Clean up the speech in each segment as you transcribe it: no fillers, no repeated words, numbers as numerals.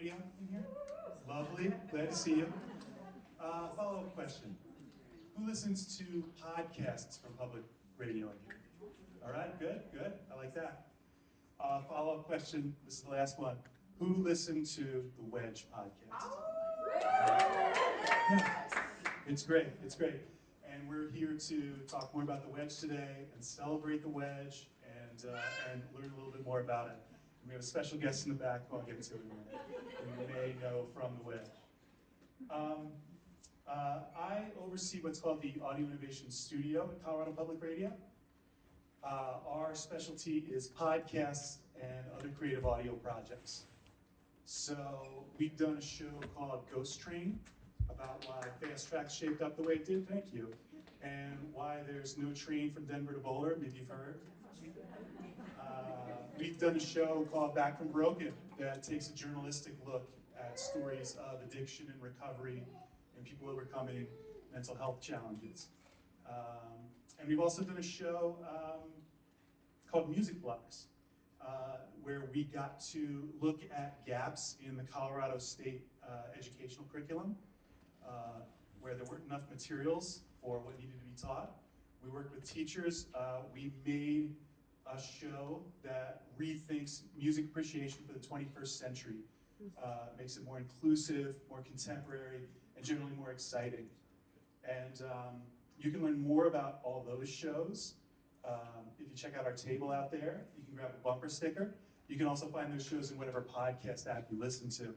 radio in here? Lovely, glad to see you. Follow-up question. Who listens to podcasts from public radio in here? All right, good, good, I like that. Follow-up question, this is the last one. Who listened to the Wedge podcast? Yeah. It's great, it's great. And we're here to talk more about the Wedge today and celebrate the Wedge and learn a little bit more about it. And we have a special guest in the back who I'll get to in a minute, who you may know from the Wedge. I oversee what's called the Audio Innovation Studio at Colorado Public Radio. Our specialty is podcasts and other creative audio projects. So we've done a show called Ghost Train about why Fast Track shaped up the way it did, thank you, and why there's no train from Denver to Boulder, maybe you've heard. We've done a show called Back from Broken that takes a journalistic look at stories of addiction and recovery and people overcoming mental health challenges. And we've also done a show called Music Blocks, where we got to look at gaps in the Colorado State educational curriculum, where there weren't enough materials for what needed to be taught. We worked with teachers. We made a show that rethinks music appreciation for the 21st century, makes it more inclusive, more contemporary, and generally more exciting. And you can learn more about all those shows if you check out our table out there. You can grab a bumper sticker. You can also find those shows in whatever podcast app you listen to.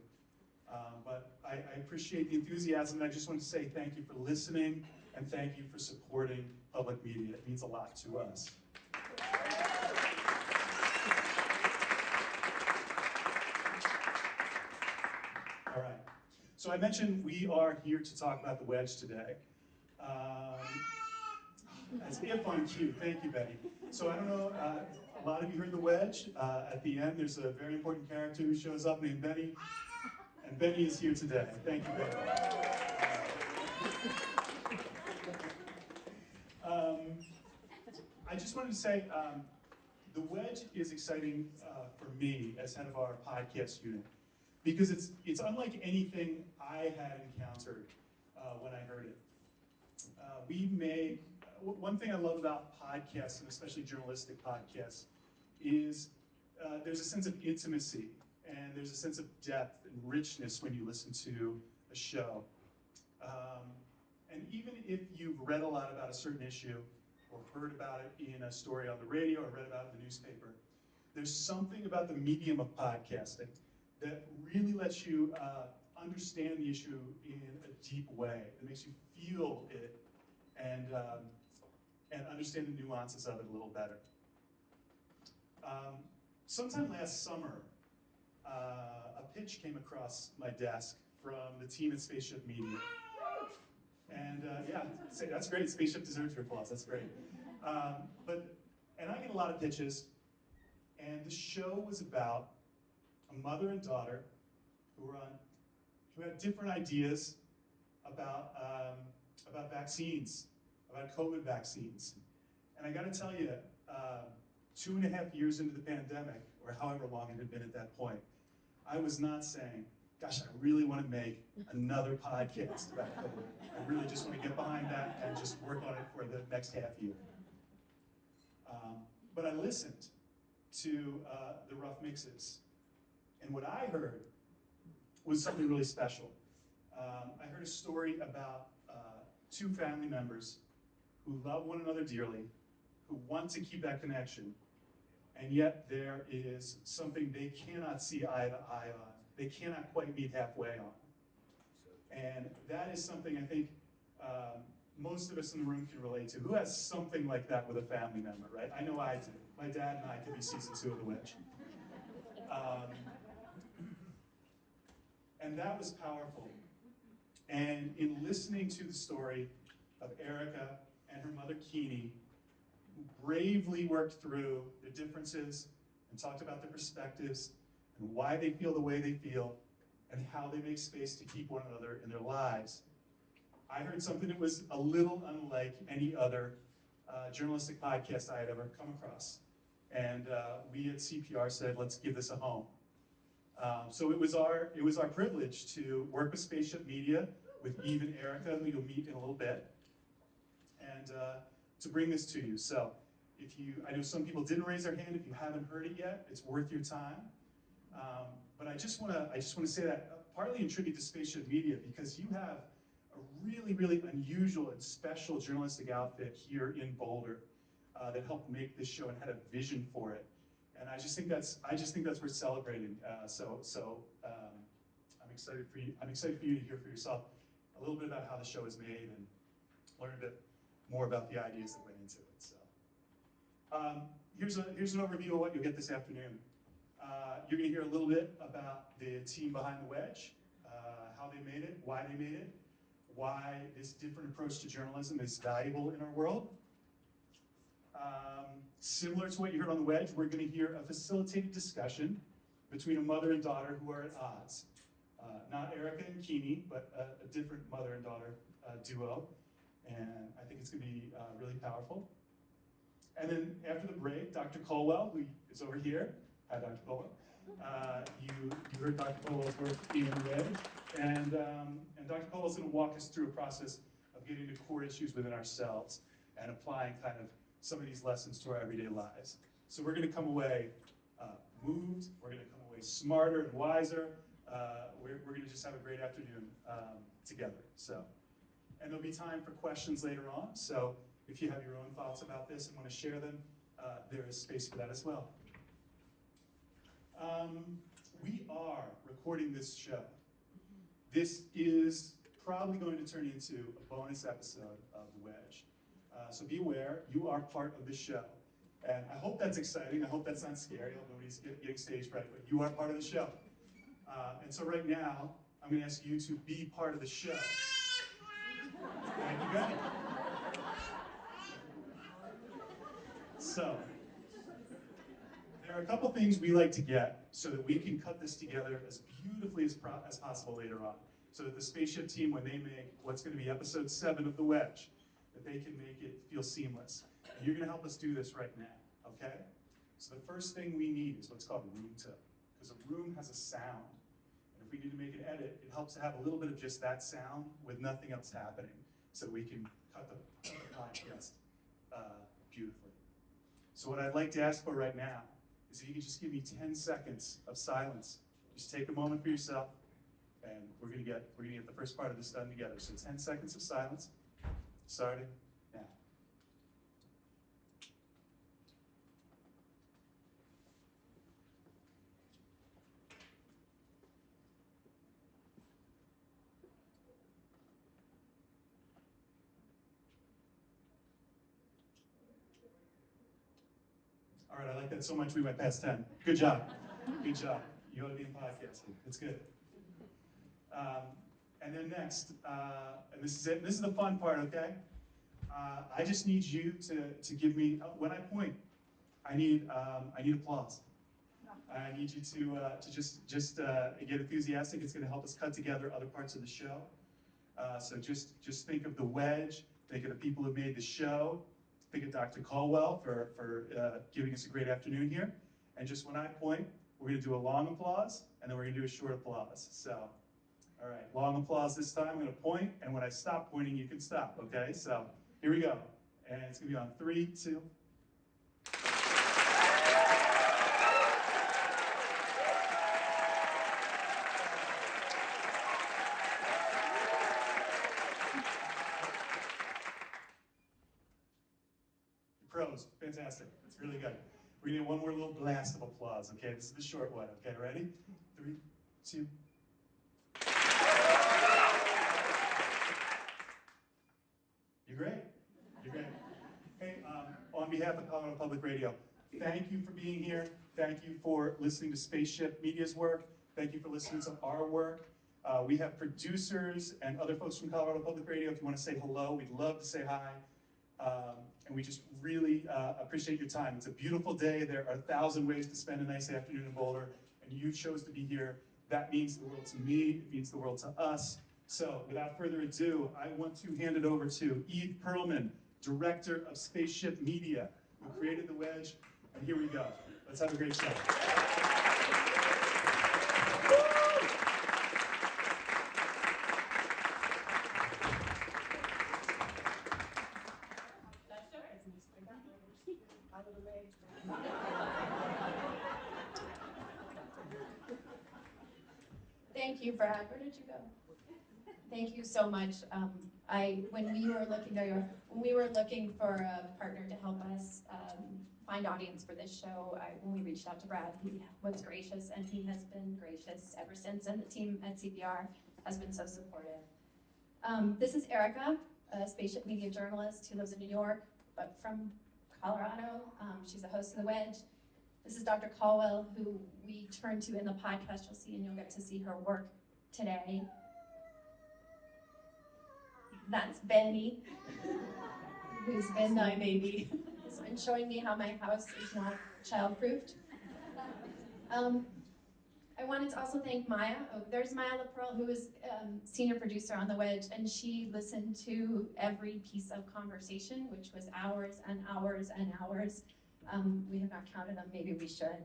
But I appreciate the enthusiasm, and I just want to say thank you for listening, and thank you for supporting public media. It means a lot to us. All right, so I mentioned we are here to talk about the Wedge today. As if on cue, thank you, Betty. So I don't know, a lot of you heard the Wedge. At the end, there's a very important character who shows up named Betty, and Betty is here today. Thank you, Betty. I just wanted to say, the Wedge is exciting for me as head of our podcast unit, because it's unlike anything I had encountered when I heard it. One thing I love about podcasts, and especially journalistic podcasts, is there's a sense of intimacy, and there's a sense of depth and richness when you listen to a show. And even if you've read a lot about a certain issue, or heard about it in a story on the radio, or read about it in the newspaper, there's something about the medium of podcasting that really lets you understand the issue in a deep way. It makes you feel it and understand the nuances of it a little better. Sometime last summer, a pitch came across my desk from the team at Spaceship Media. And yeah, that's great. Spaceship deserves your applause. That's great. And I get a lot of pitches, and the show was about a mother and daughter who had different ideas about vaccines, about COVID vaccines. And I got to tell you, 2.5 years into the pandemic, or however long it had been at that point, I was not saying, gosh, I really want to make another podcast about COVID. I really just want to get behind that and just work on it for the next half year. But I listened to the rough mixes, and what I heard was something really special. I heard a story about two family members who love one another dearly, who want to keep that connection, and yet there is something they cannot see eye to eye on. They cannot quite meet halfway on. And that is something I think most of us in the room can relate to. Who has something like that with a family member, right? I know I do. My dad and I could be season 2 of The Wedge. And that was powerful. And in listening to the story of Erica and her mother Keeney, who bravely worked through their differences and talked about their perspectives and why they feel the way they feel and how they make space to keep one another in their lives, I heard something that was a little unlike any other journalistic podcast I had ever come across. And we at CPR said, let's give this a home. So it was our privilege to work with Spaceship Media, with Eve and Erica, who you'll meet in a little bit, and to bring this to you. So I know some people didn't raise their hand. If you haven't heard it yet, it's worth your time. But I just want to say that partly in tribute to Spaceship Media, because you have a really, really unusual and special journalistic outfit here in Boulder that helped make this show and had a vision for it. And I just think that's worth celebrating. I'm excited for you. I'm excited for you to hear for yourself a little bit about how the show is made and learn a bit more about the ideas that went into it. So here's an overview of what you'll get this afternoon. You're going to hear a little bit about the team behind the Wedge, how they made it, why they made it, why this different approach to journalism is valuable in our world. Similar to what you heard on the Wedge, we're going to hear a facilitated discussion between a mother and daughter who are at odds. Not Erica and Keeney, but a different mother and daughter duo. And I think it's going to be really powerful. And then after the break, Dr. Colwell, who is over here. Hi, Dr. Colwell. You heard Dr. Colwell's work in Wedge. And Dr. Colwell's going to walk us through a process of getting to core issues within ourselves and applying kind of some of these lessons to our everyday lives. So we're going to come away moved. We're going to come away smarter and wiser. We're going to just have a great afternoon together. So, and there'll be time for questions later on. So if you have your own thoughts about this and want to share them, there is space for that as well. We are recording this show. This is probably going to turn into a bonus episode of The Wedge. So be aware, you are part of the show. And I hope that's exciting. I hope that's not scary. I hope nobody's getting stage fright, but you are part of the show. And so right now, I'm going to ask you to be part of the show. Thank you, Betty. So, there are a couple things we like to get so that we can cut this together as beautifully as possible later on. So that the Spaceship team, when they make what's going to be episode 7 of The Wedge, that they can make it feel seamless. And you're going to help us do this right now, okay? So the first thing we need is what's called room tone, because a room has a sound. And if we need to make an edit, it helps to have a little bit of just that sound with nothing else happening, so we can cut the podcast beautifully. So what I'd like to ask for right now is if you can just give me 10 seconds of silence. Just take a moment for yourself, and we're gonna get the first part of this done together. So 10 seconds of silence, starting now. All right, I like that so much we went past 10. Good job. Good job. You ought to be in podcasting. It's good. And then next, and this is it. This is the fun part, okay? I just need you to give me, when I point, I need applause. I need you to just get enthusiastic. It's going to help us cut together other parts of the show. So just think of the Wedge. Think of the people who made the show. Think of Dr. Colwell for giving us a great afternoon here. And just when I point, we're going to do a long applause, and then we're going to do a short applause. So, all right, long applause this time. I'm going to point, and when I stop pointing, you can stop, okay? So here we go. And it's going to be on 3, 2. Pros, fantastic. It's really good. We're gonna get one more little blast of applause, okay? This is the short one, okay? Ready? 3, 2. You're great. You're great. Hey, on behalf of Colorado Public Radio, thank you for being here. Thank you for listening to Spaceship Media's work. Thank you for listening to our work. We have producers and other folks from Colorado Public Radio. If you want to say hello, we'd love to say hi. And we just really appreciate your time. It's a beautiful day. There are 1,000 ways to spend a nice afternoon in Boulder, and you chose to be here. That means the world to me. It means the world to us. So without further ado, I want to hand it over to Eve Perlman, Director of Spaceship Media, who created the Wedge. And here we go. Let's have a great show. Thank you, Brad. Where did you go? Thank you so much. When we were looking for a partner to help us find audience for this show, when we reached out to Brad, he was gracious, and he has been gracious ever since. And the team at CPR has been so supportive. This is Erica, a spaceship media journalist who lives in New York, but from Colorado. She's a host of the Wedge. This is Dr. Caldwell, who we turn to in the podcast you'll see, and you'll get to see her work today. That's Benny, who's been my baby. He's been showing me how my house is not child-proofed. I wanted to also thank Maya. Oh, there's Maya LaPearl, who is senior producer on The Wedge, and she listened to every piece of conversation, which was hours and hours and hours. We have not counted them, maybe we should,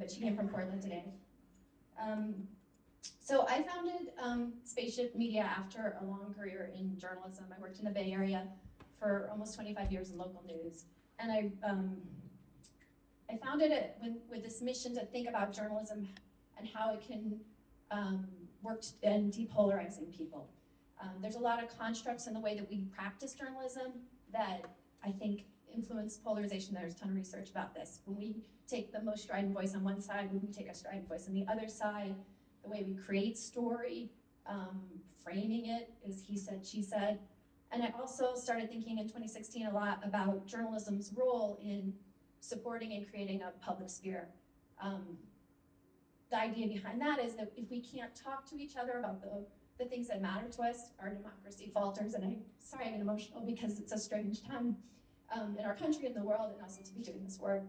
but she came from Portland today. So I founded Spaceship Media after a long career in journalism. I worked in the Bay Area for almost 25 years in local news. And I founded it with this mission to think about journalism and how it can work in depolarizing people. There's a lot of constructs in the way that we practice journalism that I think influence polarization. There's a ton of research about this. When we take the most strident voice on one side, when we take a strident voice on the other side, the way we create story, framing it is he said, she said. And I also started thinking in 2016 a lot about journalism's role in supporting and creating a public sphere. The idea behind that is that if we can't talk to each other about the things that matter to us, our democracy falters. And sorry, I get emotional because it's a strange time in our country, in the world, and also to be doing this work.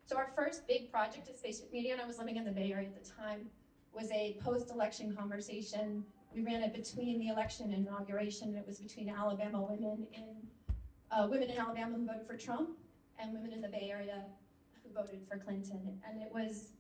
So our first big project at Spaceship Media, and I was living in the Bay Area at the time, was a post-election conversation. We ran it between the election and inauguration, and it was between Alabama women in Alabama who voted for Trump and women in the Bay Area who voted for Clinton. And it was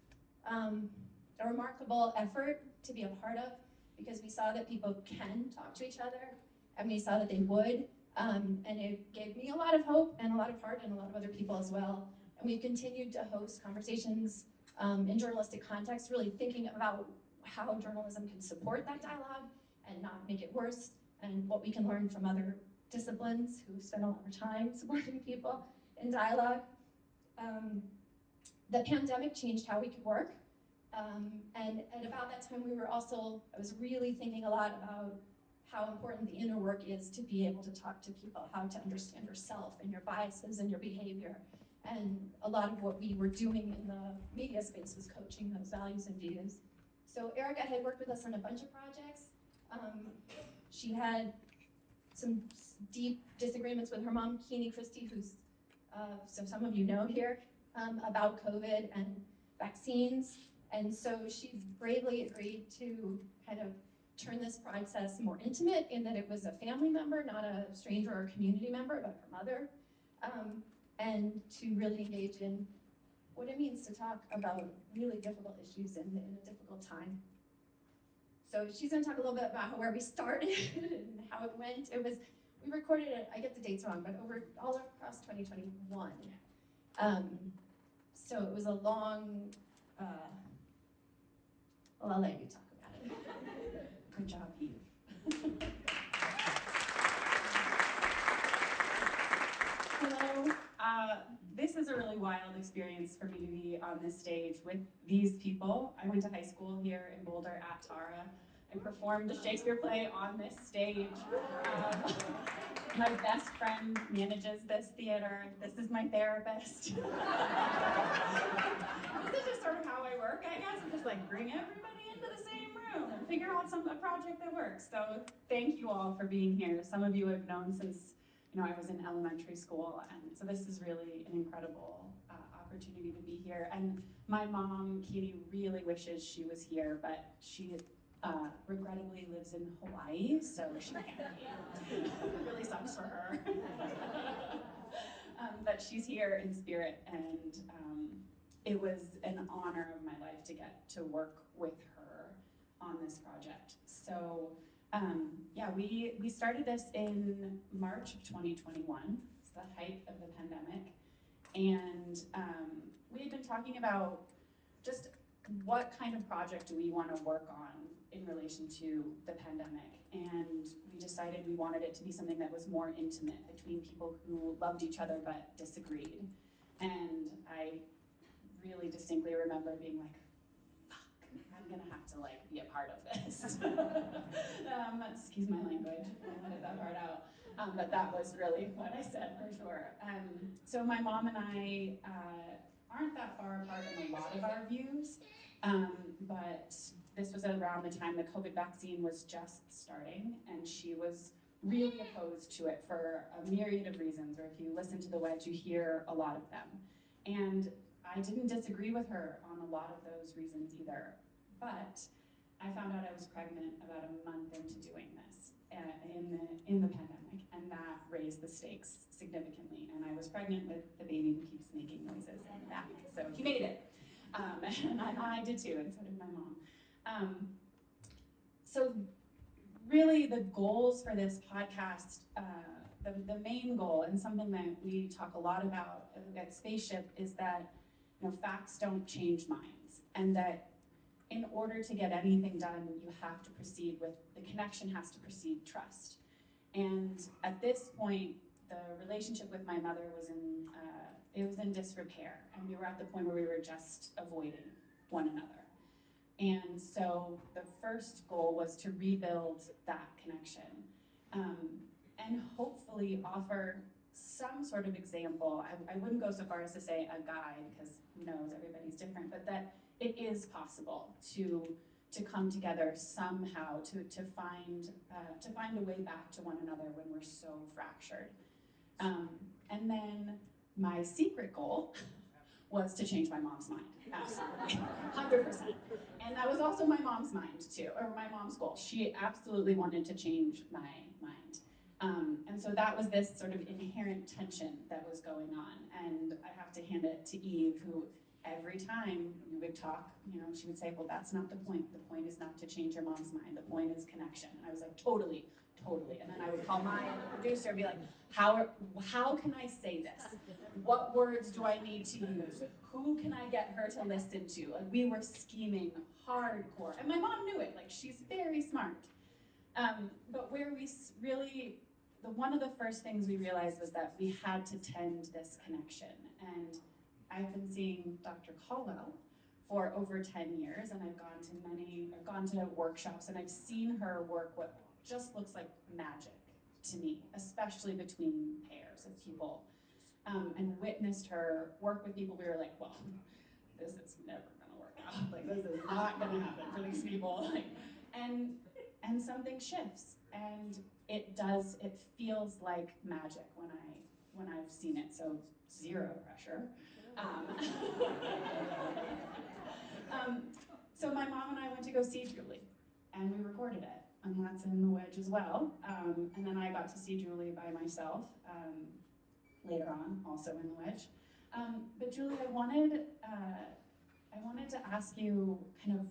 a remarkable effort to be a part of because we saw that people can talk to each other, and we saw that they would. And it gave me a lot of hope and a lot of heart and a lot of other people as well. And we've continued to host conversations in journalistic context, really thinking about how journalism can support that dialogue and not make it worse, and what we can learn from other disciplines who spend a lot of time supporting people in dialogue. The pandemic changed how we could work. And at about that time, I was really thinking a lot about how important the inner work is to be able to talk to people, how to understand yourself and your biases and your behavior. And a lot of what we were doing in the media space was coaching those values and views. So Erica had worked with us on a bunch of projects. She had some deep disagreements with her mom, Keeney Christie, who's, so some of you know here, about COVID and vaccines. And so she bravely agreed to kind of turn this process more intimate in that it was a family member, not a stranger or a community member, but her mother. And to really engage in what it means to talk about really difficult issues in a difficult time. So she's going to talk a little bit about where we started and how it went. We recorded it, I get the dates wrong, but all across 2021. So it was a long, well, I'll let you talk about it. Good job, Eve. Hello. This is a really wild experience for me to be on this stage with these people. I went to high school here in Boulder at Tara. I performed a Shakespeare play on this stage. My best friend manages this theater. This is my therapist. This is just sort of how I work, I guess. I just like bring everybody into the same room and figure out a project that works. So thank you all for being here. Some of you have known since I was in elementary school, and so this is really an incredible opportunity to be here. And my mom, Katie, really wishes she was here, but she regrettably lives in Hawaii, so she can't be. It really sucks for her. But she's here in spirit, and it was an honor of my life to get to work with her on this project. So yeah, we started this in March of 2021. It's the height of the pandemic. And we had been talking about just what kind of project do we want to work on in relation to the pandemic. And we decided we wanted it to be something that was more intimate between people who loved each other but disagreed. And I really distinctly remember being like, fuck, I'm gonna have to like be a part of this. Excuse my language, I'll edit that part out. But that was really what I said for sure. So my mom and I aren't that far apart in a lot of our views, but this was around the time the COVID vaccine was just starting, and she was really opposed to it for a myriad of reasons, or if you listen to the Wedge, you hear a lot of them. And I didn't disagree with her on a lot of those reasons either, but I found out I was pregnant about a month into doing this in the pandemic, and that raised the stakes significantly. And I was pregnant with the baby who keeps making noises in the back, so he made it. And I did too, and so did my mom. So really the goals for this podcast, the main goal, and something that we talk a lot about at Spaceship, is that facts don't change minds, and that in order to get anything done, you have to proceed with, the connection has to precede trust. And at this point, the relationship with my mother was in disrepair, and we were at the point where we were just avoiding one another. And so the first goal was to rebuild that connection, and hopefully offer some sort of example. I wouldn't go so far as to say a guide, because who knows, everybody's different, but that it is possible to come together somehow, to find a way back to one another when we're so fractured. And then my secret goal was to change my mom's mind, absolutely, 100%. And that was also my mom's mind too, or my mom's goal. She absolutely wanted to change my mind. And so that was this sort of inherent tension that was going on. And I have to hand it to Eve, who every time we would talk, she would say, well, that's not the point. The point is not to change your mom's mind. The point is connection. And I was like, totally. And then I would call my producer and be like, how can I say this? What words do I need to use? Who can I get her to listen to? Like, we were scheming hardcore. And my mom knew it. Like, she's very smart. But where we really, one of the first things we realized was that we had to tend this connection. And I've been seeing Dr. Caldwell for over 10 years, and I've gone to workshops, and I've seen her work what just looks like magic to me, especially between pairs of people, and witnessed her work with people. We were like, well, this is never gonna work out. Like, this is not gonna happen for these people. Like, and something shifts, and it feels like magic when I've seen it. So zero pressure. So my mom and I went to go see Julie, and we recorded it, and that's in the Wedge as well. And then I got to see Julie by myself later on, also in the Wedge. But Julie, I wanted to ask you kind of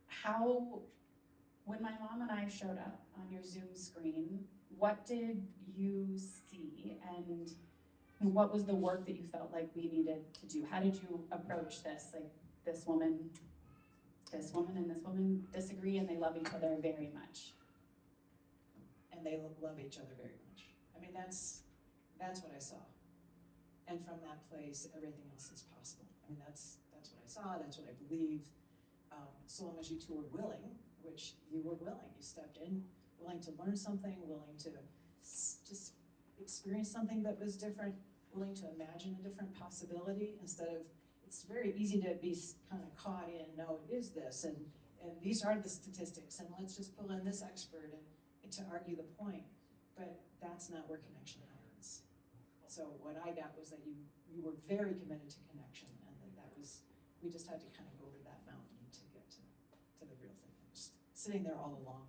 how, when my mom and I showed up on your Zoom screen, what did you see, and what was the work that you felt like we needed to do? How did you approach this? Like, this woman and this woman disagree, and they love each other very much. And they love each other very much. I mean, that's what I saw. And from that place, everything else is possible. I mean, that's what I saw, that's what I believe. So long as you two were willing, which you were willing, you stepped in, willing to learn something, willing to just experience something that was different, willing to imagine a different possibility instead of, it's very easy to be kind of caught in, no, it is this, and these are the statistics, and let's just pull in this expert and to argue the point. But that's not where connection happens. So what I got was that you were very committed to connection, and that was, we just had to kind of go over that mountain to get to the real thing. Just sitting there all along.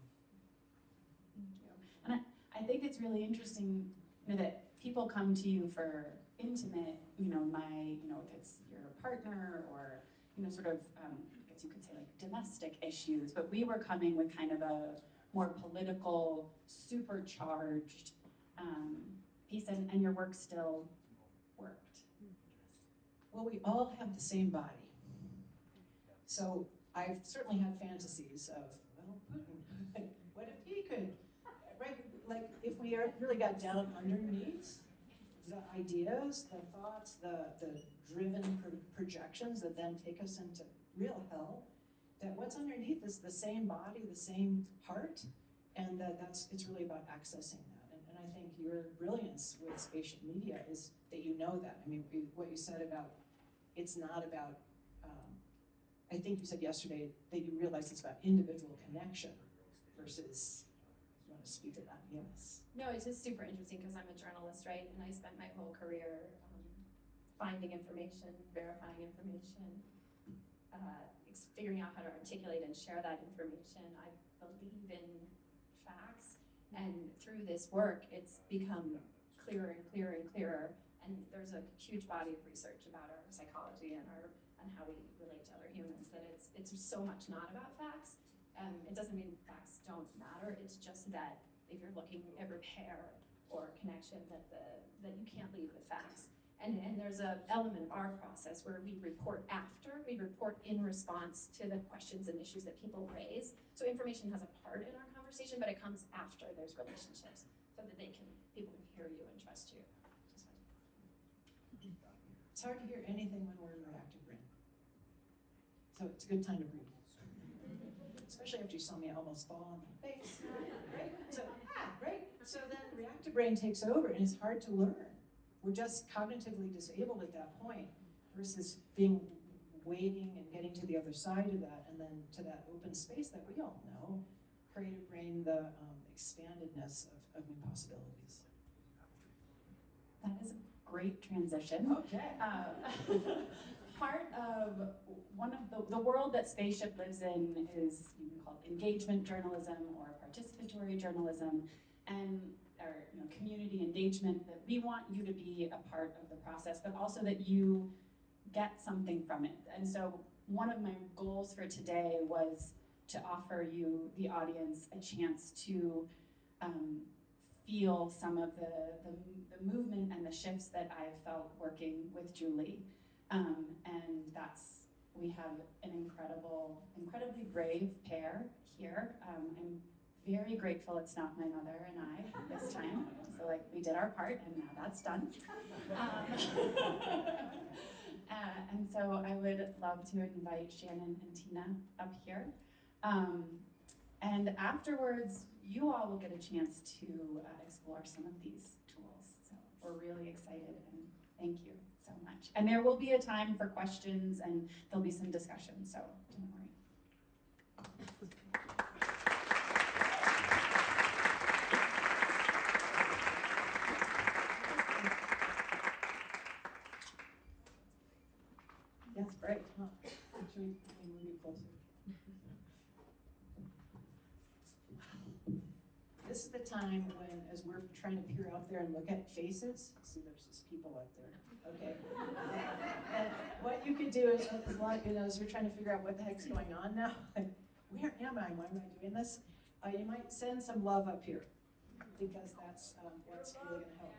Thank you. And I think it's really interesting that people come to you for intimate, if it's your partner or, sort of, I guess you could say like domestic issues, but we were coming with kind of a more political, supercharged piece, and your work still worked. Well, we all have the same body. So I've certainly had fantasies of, well, Putin, what if he could, right? Like if we really got down underneath the ideas, the thoughts, the driven projections that then take us into real hell, that what's underneath is the same body, the same heart, and it's really about accessing that. And I think your brilliance with spatial media is that you know that. I mean, what you said about, it's not about, I think you said yesterday that you realize it's about individual connection versus, you want to speak to that? Yes. No, it's just super interesting because I'm a journalist, right? And I spent my whole career finding information, verifying information, figuring out how to articulate and share that information. I believe in facts, and through this work, it's become clearer and clearer and clearer. And there's a huge body of research about our psychology and how we relate to other humans. That it's so much not about facts. It doesn't mean facts don't matter. It's just that if you're looking at repair or connection, that you can't leave with facts. And there's an element of our process where we report after, we report in response to the questions and issues that people raise. So information has a part in our conversation, but it comes after there's relationships, so that people can hear you and trust you. It's hard to hear anything when we're in reactive brain. So it's a good time to breathe. Especially after you saw me almost fall on my face, right? So, right? So then reactive brain takes over and it's hard to learn. We're just cognitively disabled at that point versus being waiting and getting to the other side of that and then to that open space that we all know, creative brain, the expandedness of new possibilities. That is a great transition. Okay. Part of one of the world that Spaceship lives in is called engagement journalism or participatory journalism, or community engagement, that we want you to be a part of the process, but also that you get something from it. And so one of my goals for today was to offer you, the audience, a chance to feel some of the movement and the shifts that I've felt working with Julie. And we have an incredibly brave pair here. I'm very grateful it's not my mother and I this time. So we did our part and now that's done. And so I would love to invite Shannon and Tina up here. And afterwards, you all will get a chance to explore some of these tools. So we're really excited and thank you so much. And there will be a time for questions and there'll be some discussion, so don't worry. That's great, huh? Should we move you closer? This is the time when, as we're trying to peer out there and look at faces, see there's just people out there, okay? And what you could do is, as you're trying to figure out what the heck's going on now, where am I? Why am I doing this? You might send some love up here, because that's what's really gonna help.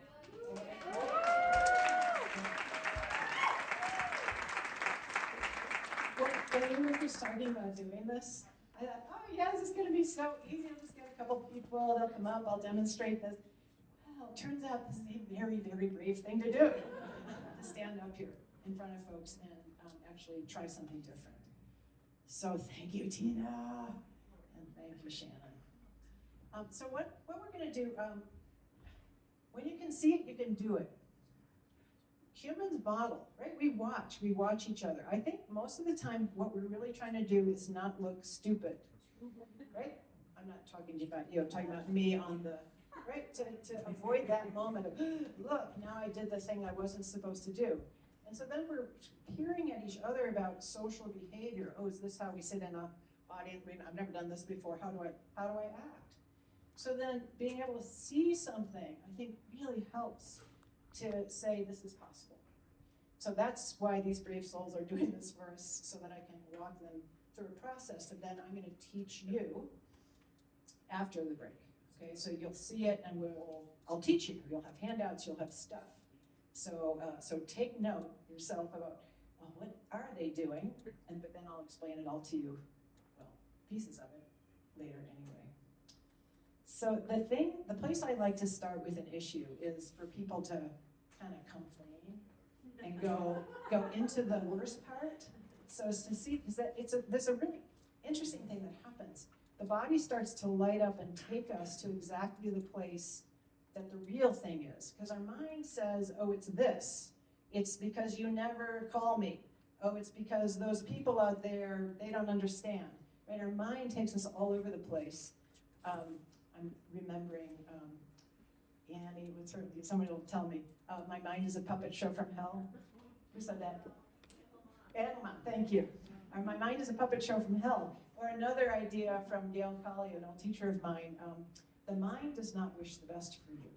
When we were starting doing this, I thought, oh yeah, this is gonna be so easy. I'll just get a couple people, they'll come up, I'll demonstrate this. Well, it turns out this is a very, very brave thing to do, to stand up here in front of folks and actually try something different. So thank you, Tina, and thank you, Shannon. So what we're gonna do, when you can see it, you can do it. Humans model, right? We watch each other. I think most of the time what we're really trying to do is not look stupid, right? I'm not talking about you, I'm talking about me on the, right? To avoid that moment of, look, now I did the thing I wasn't supposed to do. And so then we're peering at each other about social behavior. Oh, is this how we sit in an audience? I've never done this before, how do I act? So then being able to see something, I think really helps to say this is possible. So that's why these brave souls are doing this for us, so that I can walk them through a process, and then I'm going to teach you after the break. Okay, so you'll see it, and I'll teach you. You'll have handouts, you'll have stuff. So take note yourself about, oh what are they doing? But then I'll explain it all to you, well, pieces of it later anyway. So the place I like to start with an issue is for people to kind of complain and go into the worst part. So as to see, is that there's a really interesting thing that happens. The body starts to light up and take us to exactly the place that the real thing is. Because our mind says, oh, it's this. It's because you never call me. Oh, it's because those people out there, they don't understand. Right? Our mind takes us all over the place. I'm remembering Annie, somebody will tell me, my mind is a puppet show from hell. Who said that? Emma, thank you. My mind is a puppet show from hell. Or another idea from Gail Colley, an old teacher of mine, the mind does not wish the best for you.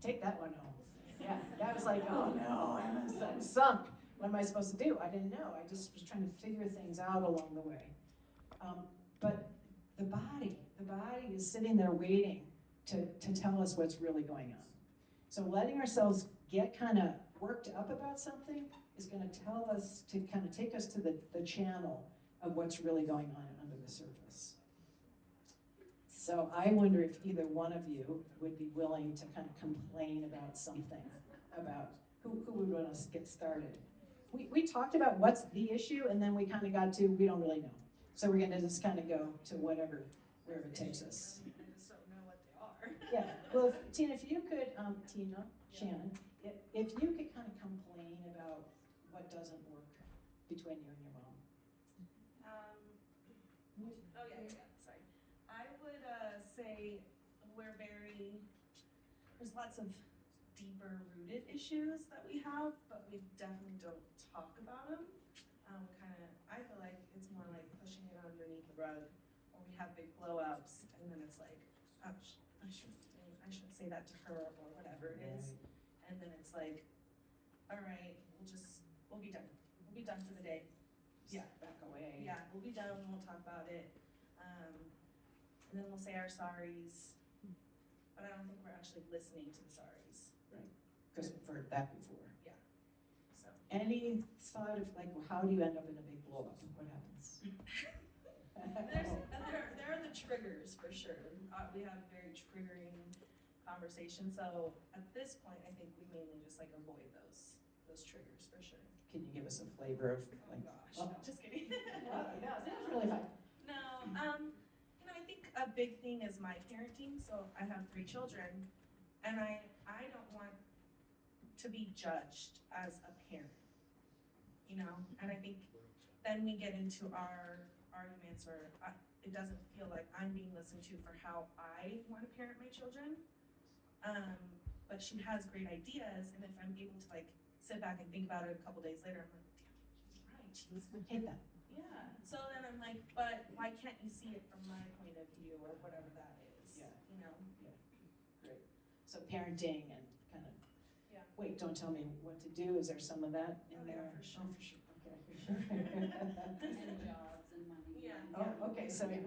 Take that one home. Yeah, that was like, oh no, I'm sunk. What am I supposed to do? I didn't know. I just was trying to figure things out along the way. But the body is sitting there waiting to tell us what's really going on. So letting ourselves get kind of worked up about something is going to tell us, to kind of take us to the channel of what's really going on under the surface. So I wonder if either one of you would be willing to kind of complain about something, about who would want to get started. We talked about what's the issue, and then we kind of got to, we don't really know. So we're going to just kind of go to wherever it takes us. I just don't know what they are. Yeah, well, Tina, if you could, Shannon, if you could kind of complain about what doesn't work between you and your mom. Sorry. I would say there's lots of deeper rooted issues that we have, but we definitely don't talk about them. I feel like it's more like pushing it underneath the rug, or we have big blow ups, and then it's like, oh, I shouldn't say that to her, or whatever it is. And then it's like, all right, we'll be done. We'll be done for the day. Yeah. Back away. Yeah, we'll be done, we'll talk about it. And then we'll say our sorries, but I don't think we're actually listening to the sorries. Right, because we've heard that before. Yeah, so. Any thought of like, how do you end up in a big blow up? What happens? There are the triggers for sure. We have very triggering conversations, so at this point, I think we mainly just like avoid those triggers for sure. Can you give us a flavor of Oh like? gosh, Oh. no, just kidding. Yeah, that was really fun. No, I think a big thing is my parenting. So I have 3 children, and I don't want to be judged as a parent, and I think then we get into our arguments where it doesn't feel like I'm being listened to for how I want to parent my children. But she has great ideas, and if I'm able to like sit back and think about it a couple days later, I'm like, damn, she's right. I hate that. Yeah. So then I'm like, but why can't you see it from my point of view, or whatever that is? Yeah. Great. So parenting and kind of. Yeah. Wait, don't tell me what to do. Is there some of that in Oh, there? yeah, for sure. Oh, for sure. Okay, for sure. And jobs and money. Yeah. Oh, okay. So wait.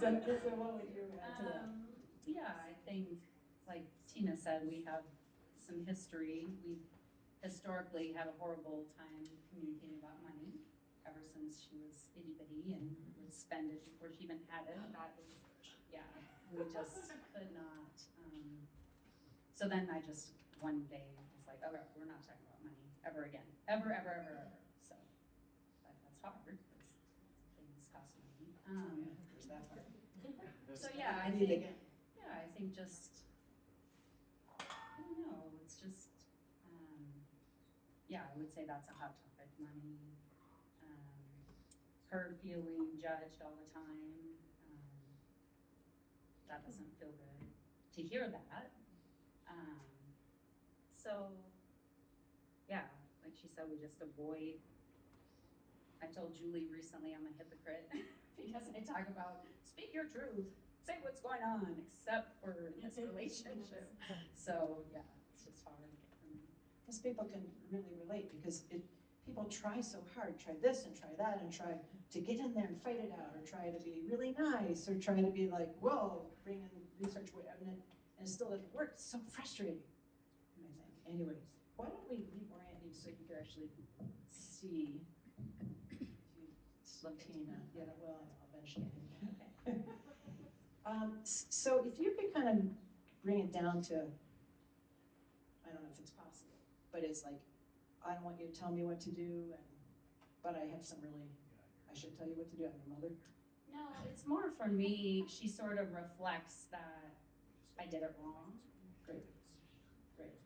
So what would you add to that? Yeah, I think, like Tina said, we have some history. We've historically had a horrible time communicating about money ever since she was itty bitty and would spend it before she even had it. That was, yeah, we just could not. So then I just one day was like, okay, we're not talking about money ever again, ever. So that's hard because things cost money. There's that part. So yeah, I think just, I don't know, it's just, yeah, I would say that's a hot topic, money. Her feeling judged all the time. That doesn't feel good to hear that. So, yeah, like she said, we just avoid. I told Julie recently I'm a hypocrite because I talk about speak your truth, say what's going on, except for this relationship. So yeah, it's just hard for me. Because people can really relate because people try so hard, try this and try that and try to get in there and fight it out or try to be really nice or try to be like, whoa, bring in research, and it still doesn't work. It's so frustrating. And I think, anyway, why don't we reorient you so you can actually see Tina? Yeah, well, eventually. So if you could kind of bring it down to, I don't know if it's possible, but it's like, I don't want you to tell me what to do, but I have some really, I should tell you what to do. I'm your mother. No, it's more for me, she sort of reflects that I did it wrong. Great, great.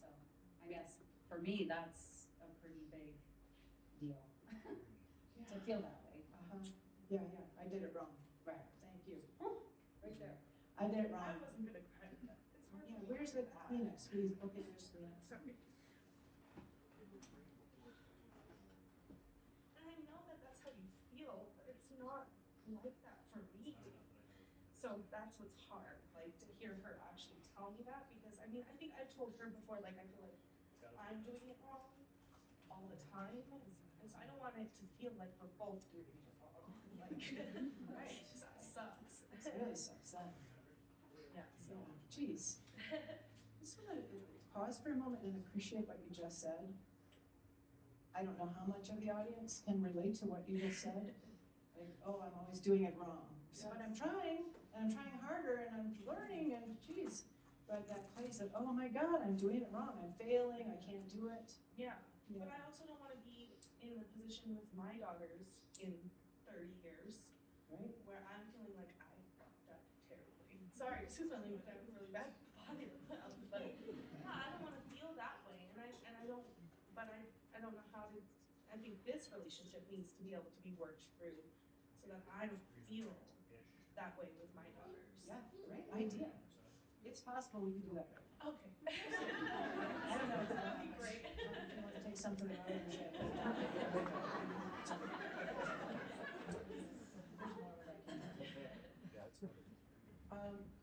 So I guess for me, that's a pretty big deal to feel that way. Yeah, I did it wrong. Right. Thank you. Right there. I did it wrong. I wasn't gonna cry. Yeah, where's the Kleenex, please? Okay, there's Kleenex. Sorry. And I know that that's how you feel, but it's not like that for me. So that's what's hard, like to hear her actually tell me that, because I mean, I think I've told her before, like I feel like I'm doing it wrong all the time, and so I don't want it to feel like we're both doing it wrong. Like, right? That sucks. It really sucks, that. Yeah. So, geez. Just want to pause for a moment and appreciate what you just said. I don't know how much of the audience can relate to what you just said. Like, oh, I'm always doing it wrong. So, but I'm trying, and I'm trying harder, and I'm learning, and geez. But that place of, oh my God, I'm doing it wrong. I'm failing. I can't do it. Yeah. But I also don't want to be in the position with my daughters in 30 years, Right? where I'm feeling like I fucked up terribly. Sorry, excuse my language, I have a really bad body mouth, but yeah, I don't want to feel that way, and I don't, but I don't know how to. I think this relationship needs to be able to be worked through, so that I don't feel that way with my daughters. Yeah, great idea. It's possible we can do that right. Okay. I don't know. That'd be great. You want to take something out of the shed?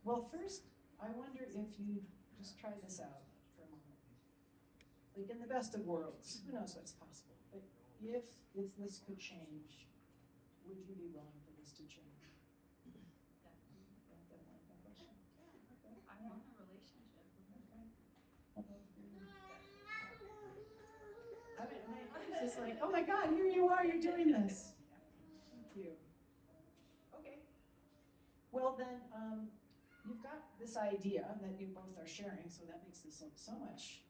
Well, first, I wonder if you'd just try this out for a moment. Like in the best of worlds, who knows what's possible? But if this could change, would you be willing for this to change? I want a relationship. I mean, my heart is just like, oh my God, here you are, you're doing this. Thank you. Okay. Well then, you've got this idea that you both are sharing, so that makes this look so much,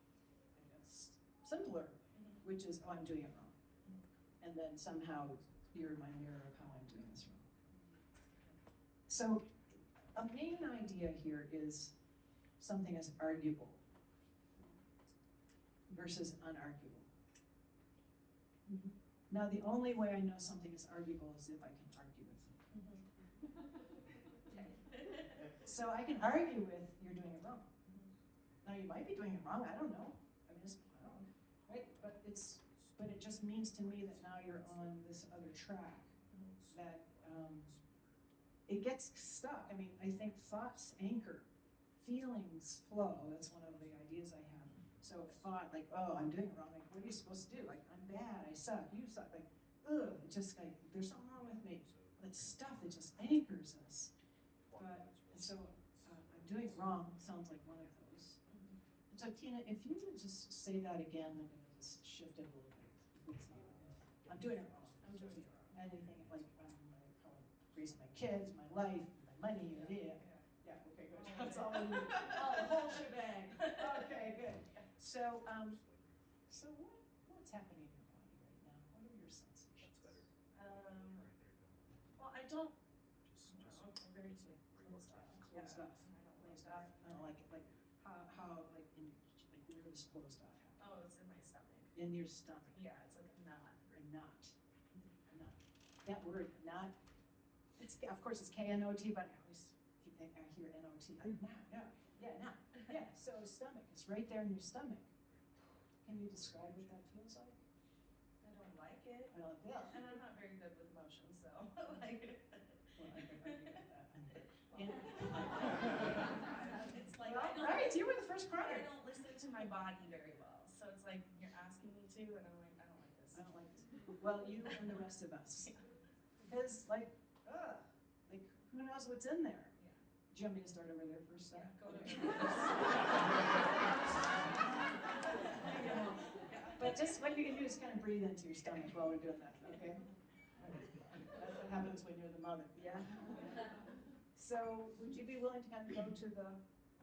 I guess, simpler, which is, oh, I'm doing it wrong. And then somehow you're my mirror of how I'm doing this wrong. So a main idea here is something as arguable versus unarguable. Now, the only way I know something is arguable is if I can argue with it. So I can argue with you're doing it wrong. Now, you might be doing it wrong. I don't know. I mean, I don't know, right? But it just means to me that now you're on this other track that it gets stuck. I mean, I think thoughts anchor, feelings flow. That's one of the ideas I have. So thought like, oh, I'm doing it wrong. Like, what are you supposed to do? Like, I'm bad. I suck. You suck. Like, ugh. Just like there's something wrong with me. That stuff that just anchors us. But and so I'm doing it wrong sounds like one of those. And so Tina, if you would just say that again, I'm gonna just shift it a little bit. I'm doing it wrong. I'm doing it wrong. Anything like how I'm raising my kids, my life, my money, yeah. Okay, good. That's all I need. Oh, the whole shebang. Okay, good. So what's happening in your body right now? What are your sensations? Well, I don't. I'm very closed off. Closed off. Closed off. I don't like it. Like how like in like where is closed off happen? Oh, it's in my stomach. In your stomach. Yeah, it's like a knot. A knot. A knot. That word knot. It's of course it's K-N-O-T, but I always I hear N-O-T. Like knot. Yeah, knot. Yeah. So stomach. It's right there in your stomach. Can you describe what that feels like? I don't like it. I don't. Yeah. And I'm not very good with emotions, so like. Well, I can argue with that. It's like Well, I don't, right, you were the first I crier. don't listen to my body very well, so it's like you're asking me to, and I'm like, I don't like this. I don't like this. Well, you and the rest of us. Because, like, who knows what's in there? Yeah. you want me to start over there first? Yeah, go to But just what you can do is kind of breathe into your stomach while we're doing that, okay? That's what happens when you're the mother, yeah? So would you be willing to kind of go to the,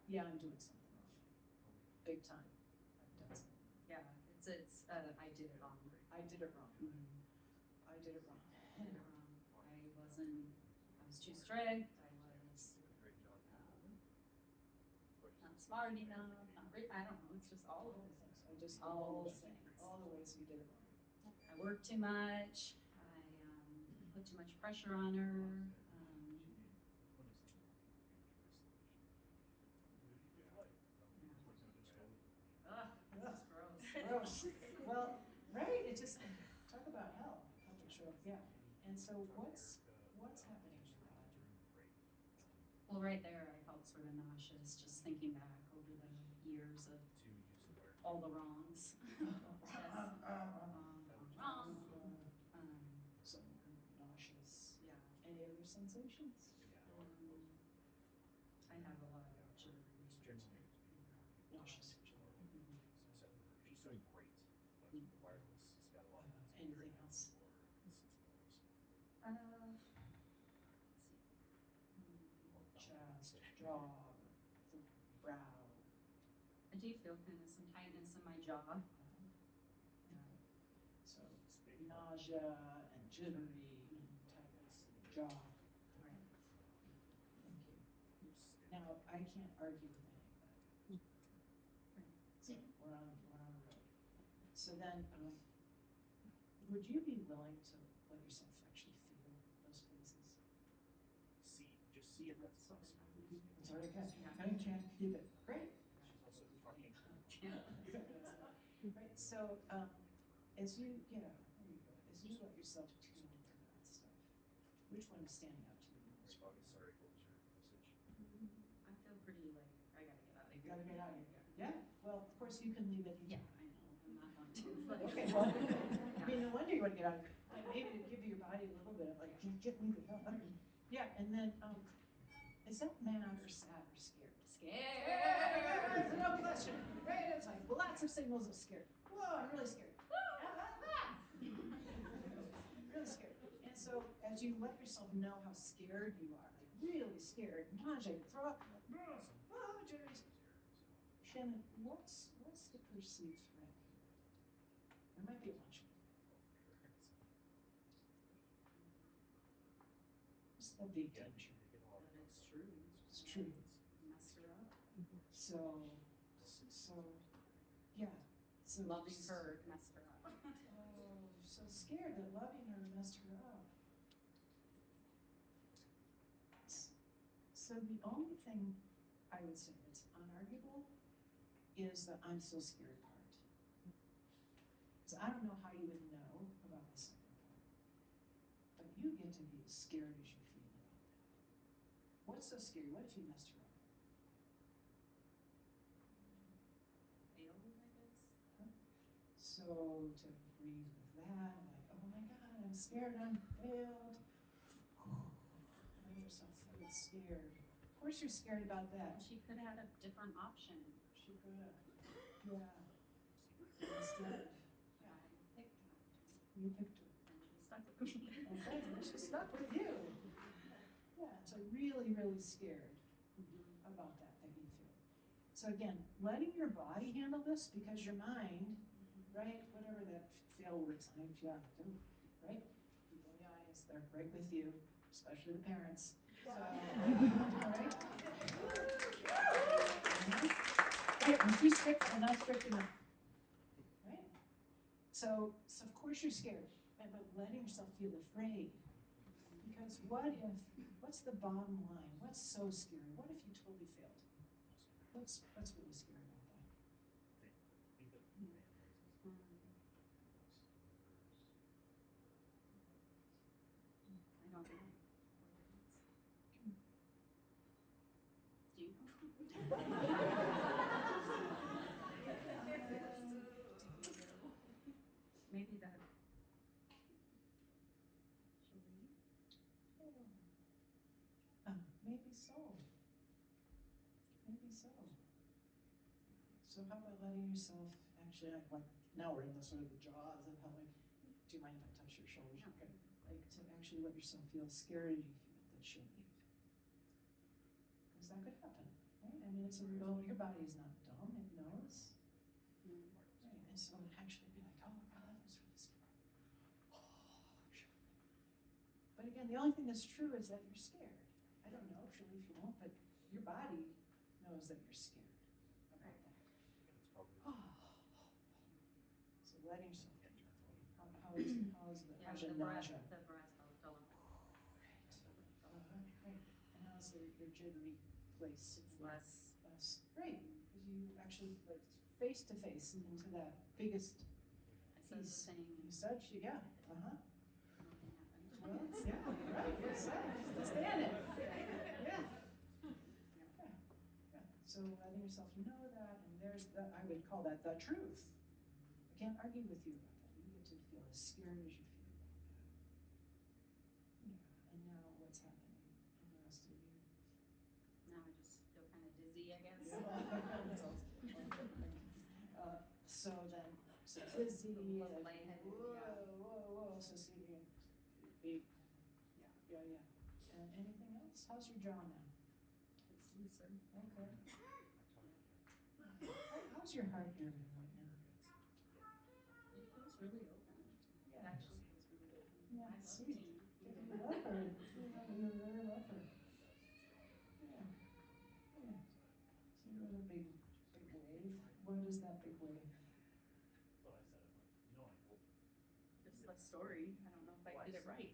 yeah, I'm doing something wrong. Big time. I've done something. Yeah, I did it wrong. I did it wrong. I did it wrong. I did it wrong. I was too strict, I was, not smart enough, I don't know, it's just all of those things. All the ways you did it wrong. I worked too much, I, put too much pressure on her, ugh, this is gross. Gross. Well, right, it just, talk about hell. Yeah. And so what's happening in your body? Well, right there, I felt sort of nauseous, just thinking back over the years of all the wrongs. Wrong. So nauseous. Yeah. Any other sensations? I have a lot of jittery. Nauseous. She's doing great. Wireless has got a lot of Anything else? Let's Chest, jaw, the brow. I do feel kind of some tightness in my jaw. So nausea and jittery and tightness in the jaw. Right. Thank you. Now, I can't argue with any of that. So we're on the road. So then, would you be willing to let yourself actually feel those places? just see it, that's nice. It's already good. I can't keep it. Great. She's also talking. Right, so, as you, there you go. As you let yourself tune into that stuff, which one is standing out to you most? Sorry, what was your message? I feel pretty like, I gotta get out of here. Gotta get out of here. Yeah, well, of course you can leave it. Yeah, I know, I'm not going to, but. Okay, well, I mean, no wonder you want to get out of here. Like, maybe to give your body a little bit of like, get me the hell out of here. Yeah, and then, is that mad or sad or scared? Scared. No question. Right, it's like lots of signals of scared. Whoa, I'm really scared. Really scared. And so as you let yourself know how scared you are, like really scared, nausea, throw up, jittery. Shannon, what's the perceived threat here? There might be a bunch of them. What's the big danger? That is true. It's true. Messed her up. So, yeah. So Loving her messed her up. Oh, so scared that loving her messed her up. So the only thing I would say that's unarguable is the I'm so scared part. So I don't know how you would know about the second part, but you get to be as scared as you feel about that. What's so scary? What if you messed her up? Failed, I guess. So to breathe with that, like, oh my God, I'm scared, I'm failed. Let yourself feel scared. Of course you're scared about that. She could have had a different option. She could have. Yeah. Instead, I picked her, you picked her. and she stuck with me. Okay, and she stuck with you. Yeah, so really, really scared about that you feel. So again, letting your body handle this because your mind, right, whatever that fail word sign, yeah, right? People in the audience, they're right with you, especially the parents. So, right? Right, I'm too strict, I'm not strict enough. Right? So of course you're scared, but letting yourself feel afraid. Because what's the bottom line? What's so scary? What if you totally failed? What's really scary about that? I don't know. Do you know? Maybe that. She'll leave. Maybe so. Maybe so. So how about letting yourself, actually, like, now we're in the sort of the jaws of how, like, do you mind if I touch your shoulders? Okay. Like, to actually let yourself feel scared you feel that she'll leave. Because that could happen, right? I mean, it's a real, your body is not dumb, it knows. Right, and so actually be like, oh God, that's really scary. But again, the only thing that's true is that you're scared. I don't know if she'll leave, if you won't, but your body knows that you're scared about that. So letting yourself get your how's Yeah, your the breath nausea? helped a lot. Right. And how's your jittery place? It's less. Great, because you actually like face to face into that biggest I said the piece. same. You said, yeah, Nothing happened. Well, yeah, right, you're set, just stand it. Yeah. So letting yourself know that, and there's that, I would call that the truth. I can't argue with you about that. You get to feel as scared as you feel about that. Yeah, and now what's happening in the rest of you? Now I just feel kind of dizzy, I guess. So then, so dizzy, A little like, lightheaded, whoa, so see you big, yeah. And anything else? How's your jaw now? It's looser. Okay. How's your heart area right now? It feels really open. It Yeah. actually feels really open. Yeah, I love sweet. Tina. You love her. You really love her. Yeah. So there was a big wave. What is that big wave? So I said, I'm like, I hope. Just the story. I don't know if I did it right.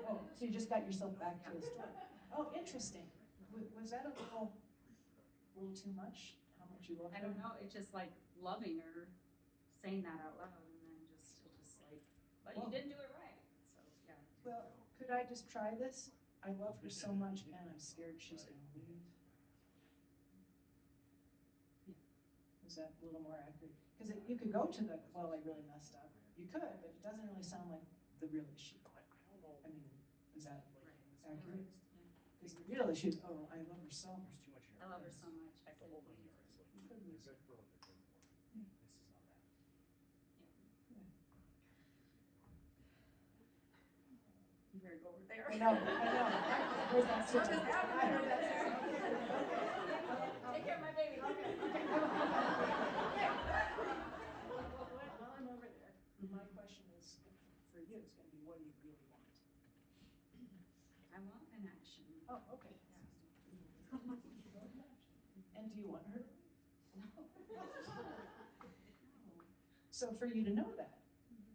Oh, so you just got yourself back to the story. Oh, interesting. Was that a little too much? How much you love her? I don't know. It's just like loving her, saying that out loud, and then it just like, but Whoa. you didn't do it right. So yeah. Well, could I just try this? I love her so much and I'm scared she's gonna leave. Is that a little more accurate? Because you could go to the, well, I really messed up. You could, but it doesn't really sound like the real issue. I mean, is that Right. accurate? Yeah. Because the real issue is, oh, I love her so much. There's too much here. I love her so much. I The could. whole 9 yards, like, You could they're lose good for what they're good for. Yeah. This is not that. You better go over there. I know. I heard that too. I heard that too. Take care of my baby. Okay. While I'm over there, my question is, for you, is gonna be, what do you really want? I want an action. Oh, okay. And do you want her? So for you to know that,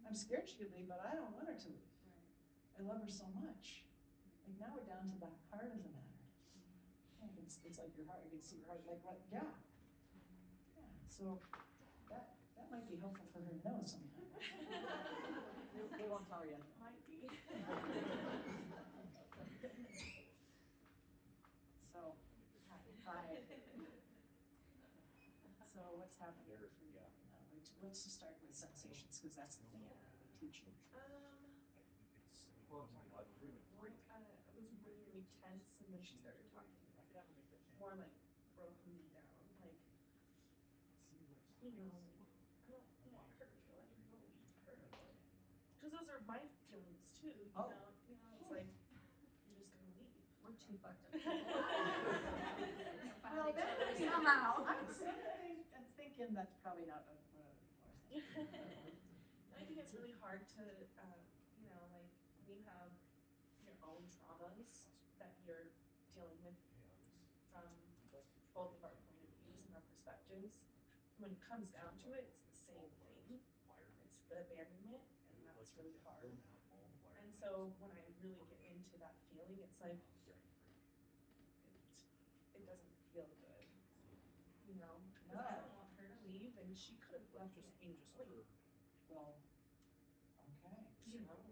I'm scared she could leave, but I don't want her to leave. Right. I love her so much. Like now we're down to the heart of the matter. Yeah, it's like your heart, you can see your heart, like what, yeah. Yeah, so that might be helpful for her to know sometime. They won't tell you. Might be. So, hi. So what's happening for you now? Let's just start with sensations, because that's the thing we're teaching. Well, I was really tense, and then she started talking more like broken me down, like, you know, I don't want her to let her go, leave her. Because those are my feelings too, Oh. It's like, you're just gonna leave. We're too fucked up. Well, that Somehow. I'm thinking that's probably not what I think it's really hard to, like, when you have your own traumas that you're dealing with from both of our point of views and our perspectives. When it comes down to it, it's the same thing. It's the abandonment, and that's really hard. And so when I really get into that feeling, it's like, it doesn't feel good, because I don't want her to leave, and she could have left just peacefully. Well, okay. You could have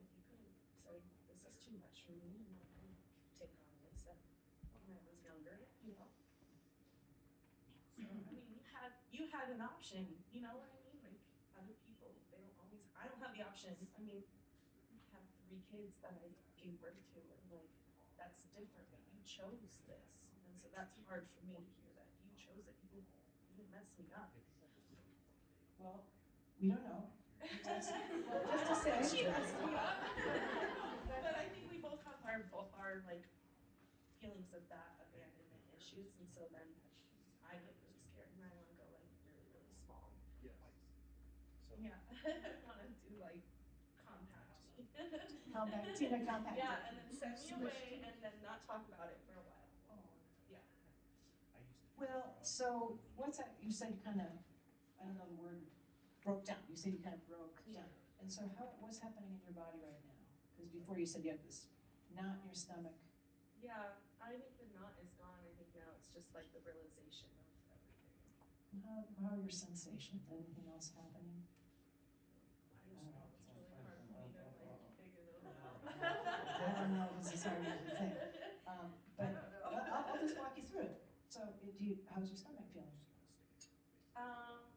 said, this is too much for me, I'm not gonna take on this, and when I was younger, So, I mean, you had an option, you know what I mean? Like, other people, they don't always, I don't have the option. I mean, I have 3 kids that I gave birth to, and like, that's different, but you chose this. And so that's hard for me to hear that you chose chose it. You didn't mess me up. Well, we don't know. Just to say. She messed me up. But I think we both have our like feelings of that abandonment issues, and so then I get really scared and I want to go like really, really small. Yes. So. Yeah, I want to do like compact me. Compact, Tina, compact. Yeah, and then send me away and then not talk about it for a while. Oh. Yeah. I used to. Well, so what's that, you said you kind of, I don't know the word, broke down. You said you kind of broke Yeah. down. And so what's happening in your body right now? Because before you said you had this knot in your stomach. Yeah, I think the knot is gone. I think now it's just like the realization of everything. How are your sensations? Anything else happening? I don't know. It's really hard for me to like figure those out. I don't know, this is hard to say. But I don't know. I'll just walk you through it. So how's your stomach feeling?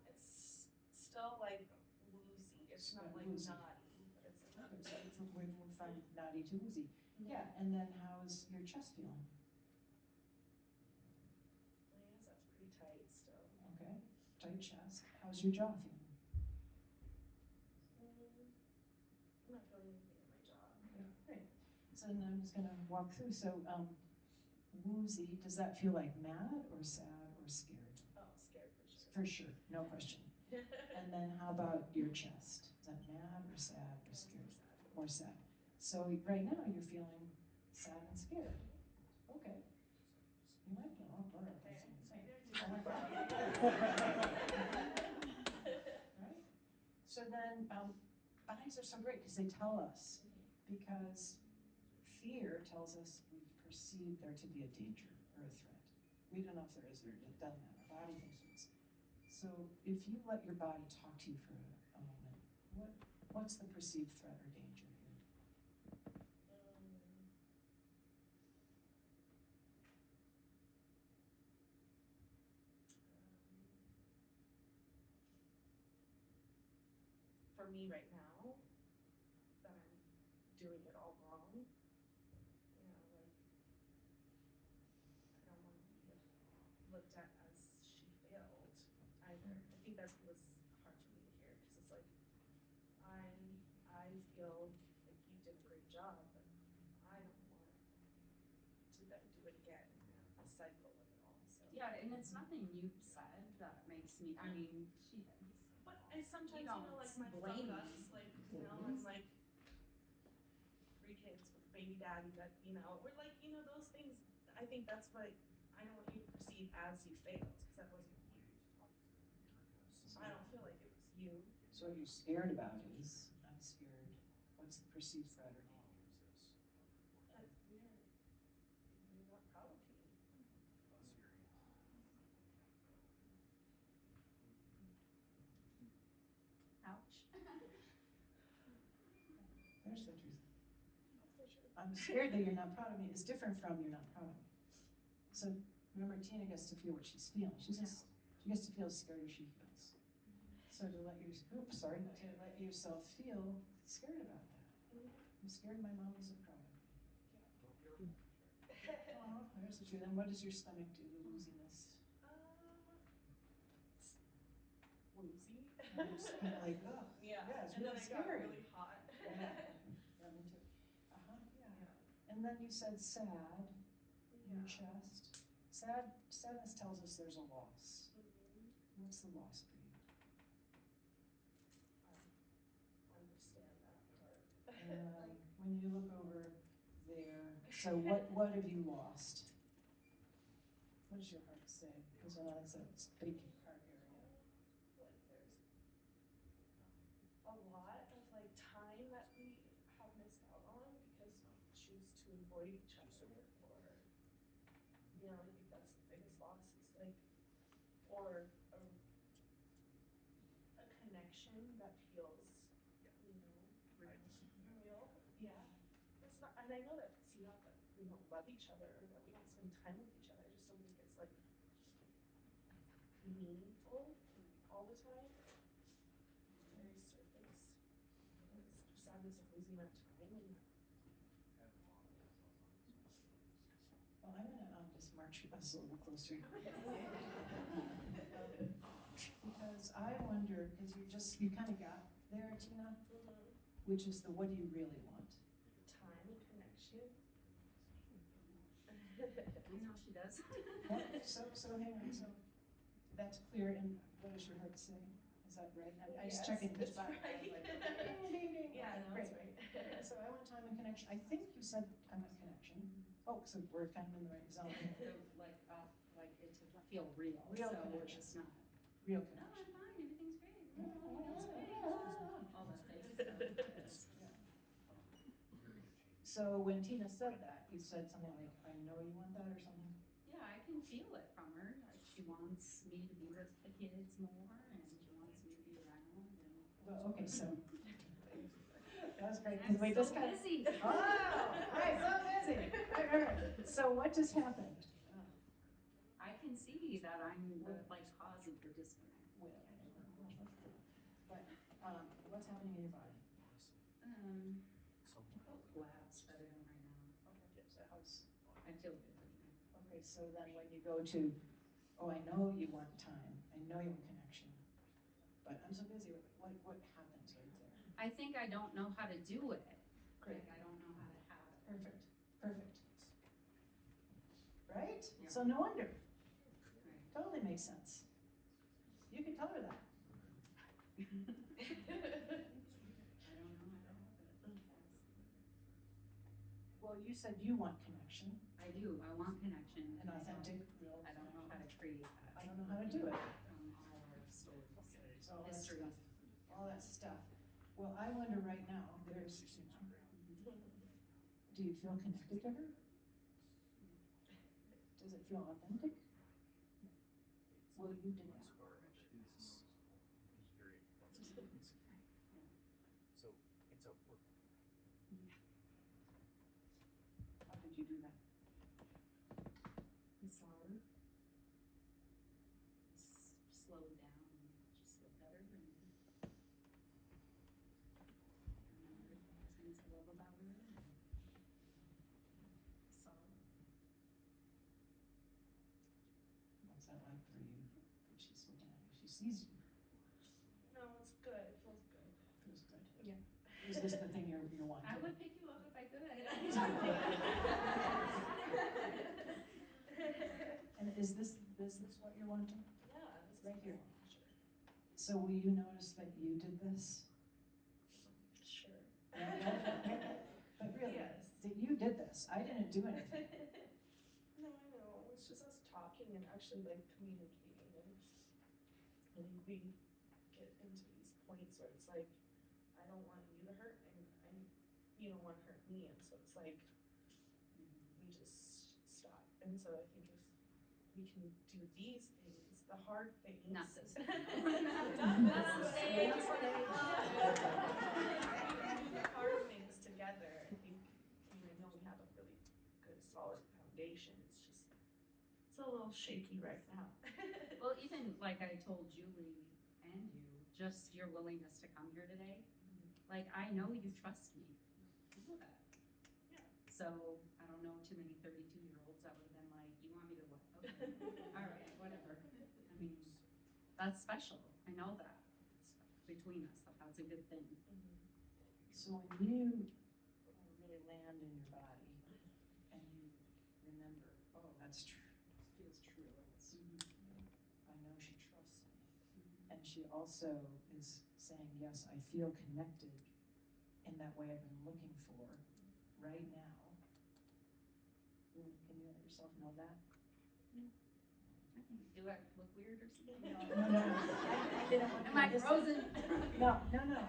It's still like woozy. It's not like Woozy. naughty, but it's like. Okay, so we're from naughty to woozy. Yeah, and then how's your chest feeling? I guess that's pretty tight still. Okay, tight chest. How's your jaw feeling? I'm not feeling anything in my jaw. Okay, great. So then I'm just gonna walk through. So woozy, does that feel like mad or sad or scared? Oh, scared for sure. For sure, no question. And then how about your chest? Is that mad or sad or scared? Or sad. So right now you're feeling sad and scared. Okay. You might be all blurred. Right? So then bodies are so great because they tell us, because fear tells us we've perceived there to be a danger or a threat. We don't know if there is or it doesn't matter. Our body thinks there is. So if you let your body talk to you for a moment, what's the perceived threat or danger here? For me right now, that I'm doing it all wrong. You know, like I don't want to be looked at as she failed either. I think that was hard for me to hear because it's like I feel like you did a great job, but I don't want to then do it again. A cycle of it all. So Yeah, and it's nothing you've said that makes me, I mean, she is. but I sometimes, You you don't know, like my blame fuck ups, like, you know, I'm like 3 kids with baby daddy that, you know, we're like, you know, those things, I think that's what I don't want you to perceive as you failed, because that wasn't you. I don't feel like it was you. So what you're scared about is, I'm scared, what's the perceived threat or danger? But you're not proud of me. Ouch. There's the truth. That's for sure. I'm scared that you're not proud of me is different from you're not proud of me. So remember, Tina gets to feel what she's feeling. She gets to feel as scared as she feels. So to let yourself feel scared about that. I'm scared my mom isn't proud of me. Oh, there's the truth. And what does your stomach do, the wooziness? Woozy. I'm just kind of like, oh, Yeah. it's And really then it scary. got really hot. Yeah, me too. Yeah. And then you said sad in your chest. Sadness tells us there's a loss. What's the loss for you? I understand that part. When you look over there, so what have you lost? What does your heart say? Because I know it's a big heart area. Like there's a lot of like time that we have missed out on because we choose to avoid each other, or you know, I think that's the biggest loss is like, or a connection that feels, you know, real. Yeah. It's not, and I know that it's not that we don't love each other or that we don't spend time with each other. I just don't think it's like meaningful all the time. It's very surface. It's sadness of losing that time. And Well, I'm gonna just mark march us a little closer. Because I wonder, because you kind of got there, Tina, which is the what do you really want? Time and connection. I know she does. So hang on, so that's clear, and what does your heart say? Is that right? I just Yes, checking this that's button. right. Like, ding, ding, ding. Yeah, no, Great. that's right. So I want time and connection. I think you said time and connection. Oh, so we're kind of in the right zone. Like, like it to feel real. Real so connection. it's not. Real No, connection. I'm fine. Everything's great. Yeah. Everything's great. All those things. So when Tina said that, you said something like, I know you want that or something? Yeah, I can feel it from her. Like she wants me to be with the kids more, and she wants me to be around. And Well, okay, so that's great. I'm 'Cause we so just kind of, busy. oh, I'm so busy. All right. So what just happened? I can see that I'm the like cause of the disconnect. But what's happening in your body? Labs better than right now. Okay, so how's, I feel good. okay, so then when you go to, oh, I know you want time, I know you want connection, but I'm so busy, what happens right there? I think I don't know how to do it. Great. Like I don't know how to have it. Perfect. Right? Yeah. So no wonder, Right. totally makes sense. You can tell her that. I don't know how to have it. Well, you said you want connection, I do. I want connection. an authentic, real I don't know how to create that. I don't know how to do it. From all our stories, So all that history. stuff. All that stuff. Well, I wonder right now, there's, do you feel connected to her? Does it feel authentic? Well, you did that. So it's a work. How did you do that? I saw her. Slow down and just feel better and remember things I love about her. So What's that like for you? She's looking at you, she sees you, No, it's good. It feels good. feels good. Yeah. Is this the thing you're wanting? I would pick you up if I could. And is this what you're wanting? Yeah, this is Right here. Sure. So will you notice that you did this? Sure. But really, Yes. that you did this, I didn't do anything. No, I know. It's just us talking and actually like communicating, and we get into these points where it's like, I don't want you to hurt, and you don't want to hurt me, and so it's like we just stop. And so I think if we can do these things, the hard things. Not this. Not Not this. stage. The hard things together, I think, I mean, I know we have a really good solid foundation, it's a little shaky right now. Well, even like I told Julie and you, just your willingness to come here today. Like I know you trust me. I know that. Yeah. So I don't know too many 32-year-olds that would have been like, you want me to what? Okay. All right, whatever. I mean, that's special. I know that. It's between us, that's a good thing. So when you really land in your body and you remember, oh, that's true, feels true, I know she trusts me. And she also is saying, yes, I feel connected in that way I've been looking for right now. Can you let yourself know that? Do I look weird or something? No. I didn't want Am you I to miss it. frozen? No,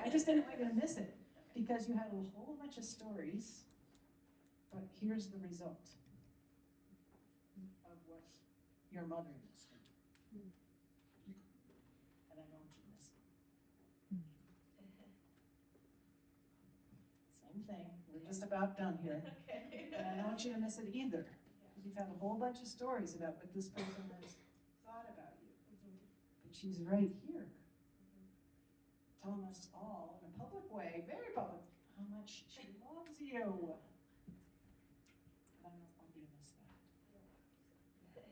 I just didn't want you to miss it, because you had a whole bunch of stories, but here's the result of what your mother used to do. And I don't want you to miss it. Same thing, we're just about done here, Okay. but I don't want you to miss it either, because you've had a whole bunch of stories about what this person has thought about you. But she's right here, telling us all in a public way, very public, how much she loves you. And I don't want you to miss that.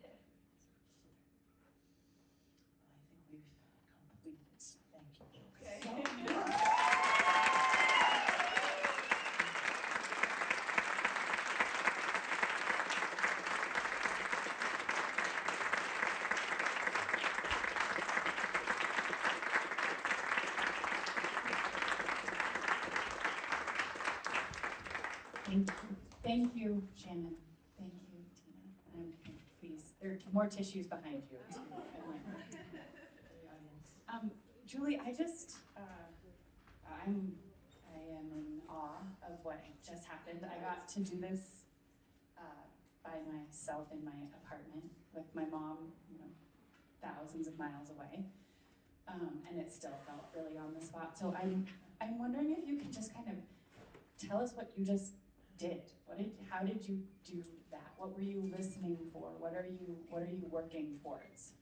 Thank you, Shannon. Thank you, Tina. Please, there are more tissues behind you. Julie, I am in awe of what just happened. I got to do this by myself in my apartment with my mom, thousands of miles away, and it still felt really on the spot. So I'm wondering if you can just kind of tell us what you just did. How did you do that? What were you listening for? What are you working towards?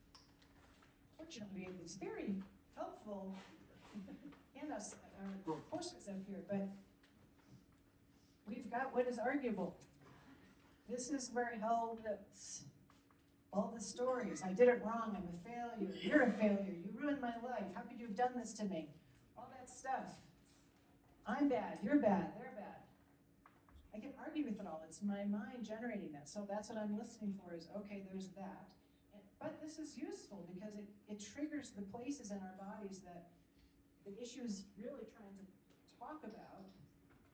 Fortunately, it was very helpful in us, posters up here, but we've got what is arguable. This is where hell lives. All the stories, I did it wrong, I'm a failure, you're a failure, you ruined my life, how could you have done this to me? All that stuff. I'm bad, you're bad, they're bad. I can argue with it all, it's my mind generating that, so that's what I'm listening for is, okay, there's that. But this is useful because it triggers the places in our bodies that the issue is really trying to talk about,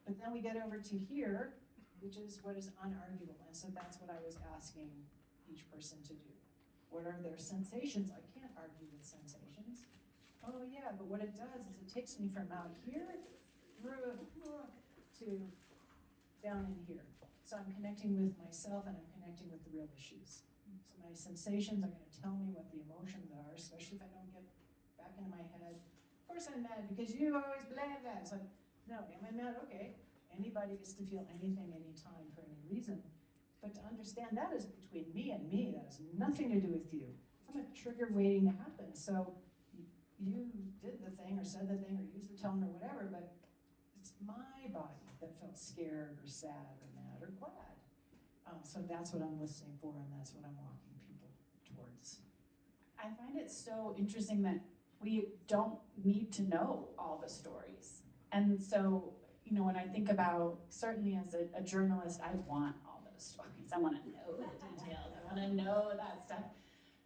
but then we get over to here, which is what is unarguable, and so that's what I was asking each person to do. What are their sensations? I can't argue with sensations. Oh yeah, but what it does is it takes me from out here through to down in here. So I'm connecting with myself and I'm connecting with the real issues. So my sensations are going to tell me what the emotions are, especially if I don't get back into my head. Of course I'm mad because you always blah blah. It's like, no, am I mad? Okay. Anybody gets to feel anything, anytime, for any reason. But to understand that is between me and me. That has nothing to do with you. I'm a trigger waiting to happen. So you did the thing or said the thing or used the tone or whatever, but it's my body that felt scared or sad or mad or glad. So that's what I'm listening for, and that's what I'm walking people towards. I find it so interesting that we don't need to know all the stories. And so, when I think about, certainly as a journalist, I want all those stories. I want to know the details. I want to know that stuff.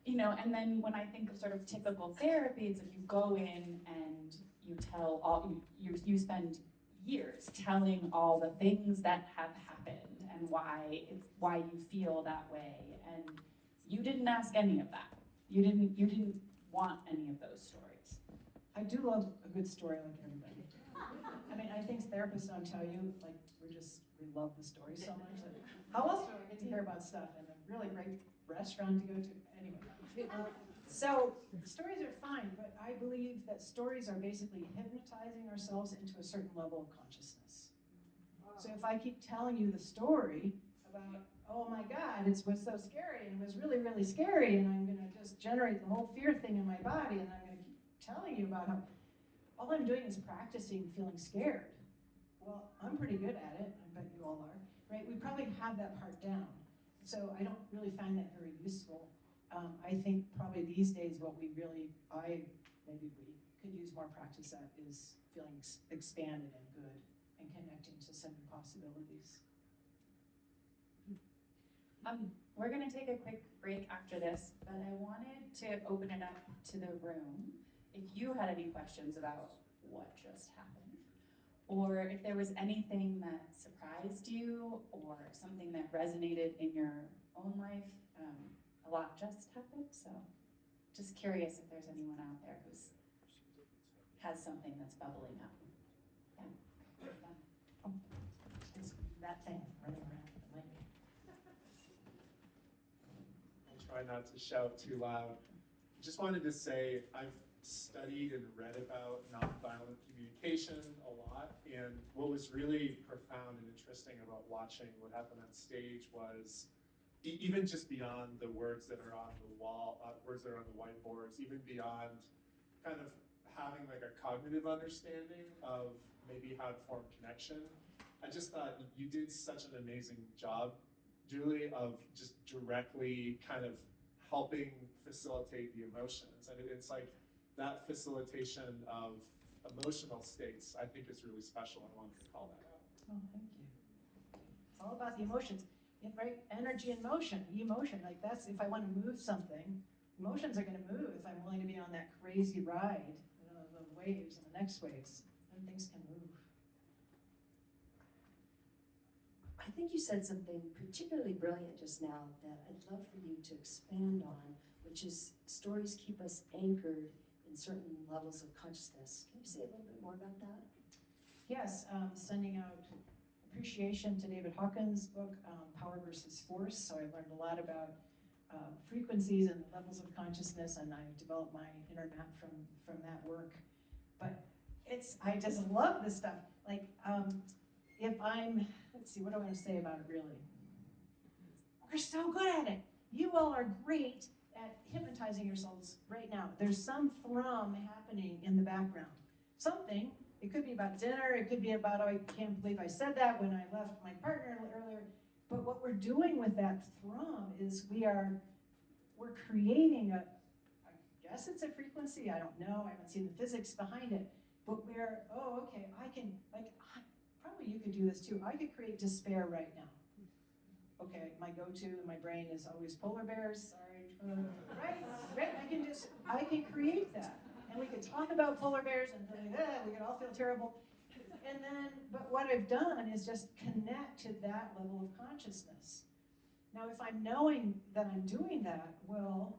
And then when I think of sort of typical therapy, it's like you go in and you tell you spend years telling all the things that have happened and why you feel that way, and you didn't ask any of that. You didn't want any of those stories. I do love a good story like everybody. I mean, I think therapists don't tell you, like, we love the story so much. Like, how else do I get to hear about stuff and a really great restaurant to go to? Anyway. So stories are fine, but I believe that stories are basically hypnotizing ourselves into a certain level of consciousness. So if I keep telling you the story about, oh my God, it was so scary and it was really, really scary, and I'm gonna just generate the whole fear thing in my body, and I'm gonna keep telling you about how, all I'm doing is practicing feeling scared. Well, I'm pretty good at it, I bet you all are, right? We probably have that part down. So I don't really find that very useful. I think probably these days what we could use more practice at is feeling expanded and good and connecting to some new possibilities. We're going to take a quick break after this, but I wanted to open it up to the room. If you had any questions about what just happened, or if there was anything that surprised you, or something that resonated in your own life, a lot just happened, so just curious if there's anyone out there who has something that's bubbling up. Yeah. Oh, it's that thing running around the mic. I'll try not to shout too loud. Just wanted to say I've studied and read about nonviolent communication a lot, and what was really profound and interesting about watching what happened on stage was even just beyond the words that are on the wall, words that are on the whiteboards, even beyond kind of having like a cognitive understanding of maybe how to form connection. I just thought you did such an amazing job, Julie, of just directly kind of helping facilitate the emotions. And it's like that facilitation of emotional states, I think is really special. I wanted to call that out. Oh, thank you. It's all about the emotions. Right? Energy and motion, emotion, like that's, if I want to move something, emotions are going to move if I'm willing to be on that crazy ride, the waves and the next waves, then things can move. I think you said something particularly brilliant just now that I'd love for you to expand on, which is stories keep us anchored in certain levels of consciousness. Can you say a little bit more about that? Yes, sending out appreciation to David Hawkins' book, Power versus Force. So I learned a lot about frequencies and levels of consciousness, and I developed my inner map from that work. But I just love this stuff. Like, if I'm, let's see, what do I want to say about it really? We're so good at it. You all are great at hypnotizing yourselves right now. There's some thrum happening in the background. Something, it could be about dinner, it could be about, oh, I can't believe I said that when I left my partner earlier. But what we're doing with that thrum is we're creating I guess it's a frequency, I don't know, I haven't seen the physics behind it, but oh, okay, probably you could do this too. I could create despair right now. Okay, my go-to in my brain is always polar bears, sorry. Right, I can create that. And we could talk about polar bears and we could all feel terrible. And then, but what I've done is just connect to that level of consciousness. Now, if I'm knowing that I'm doing that, well,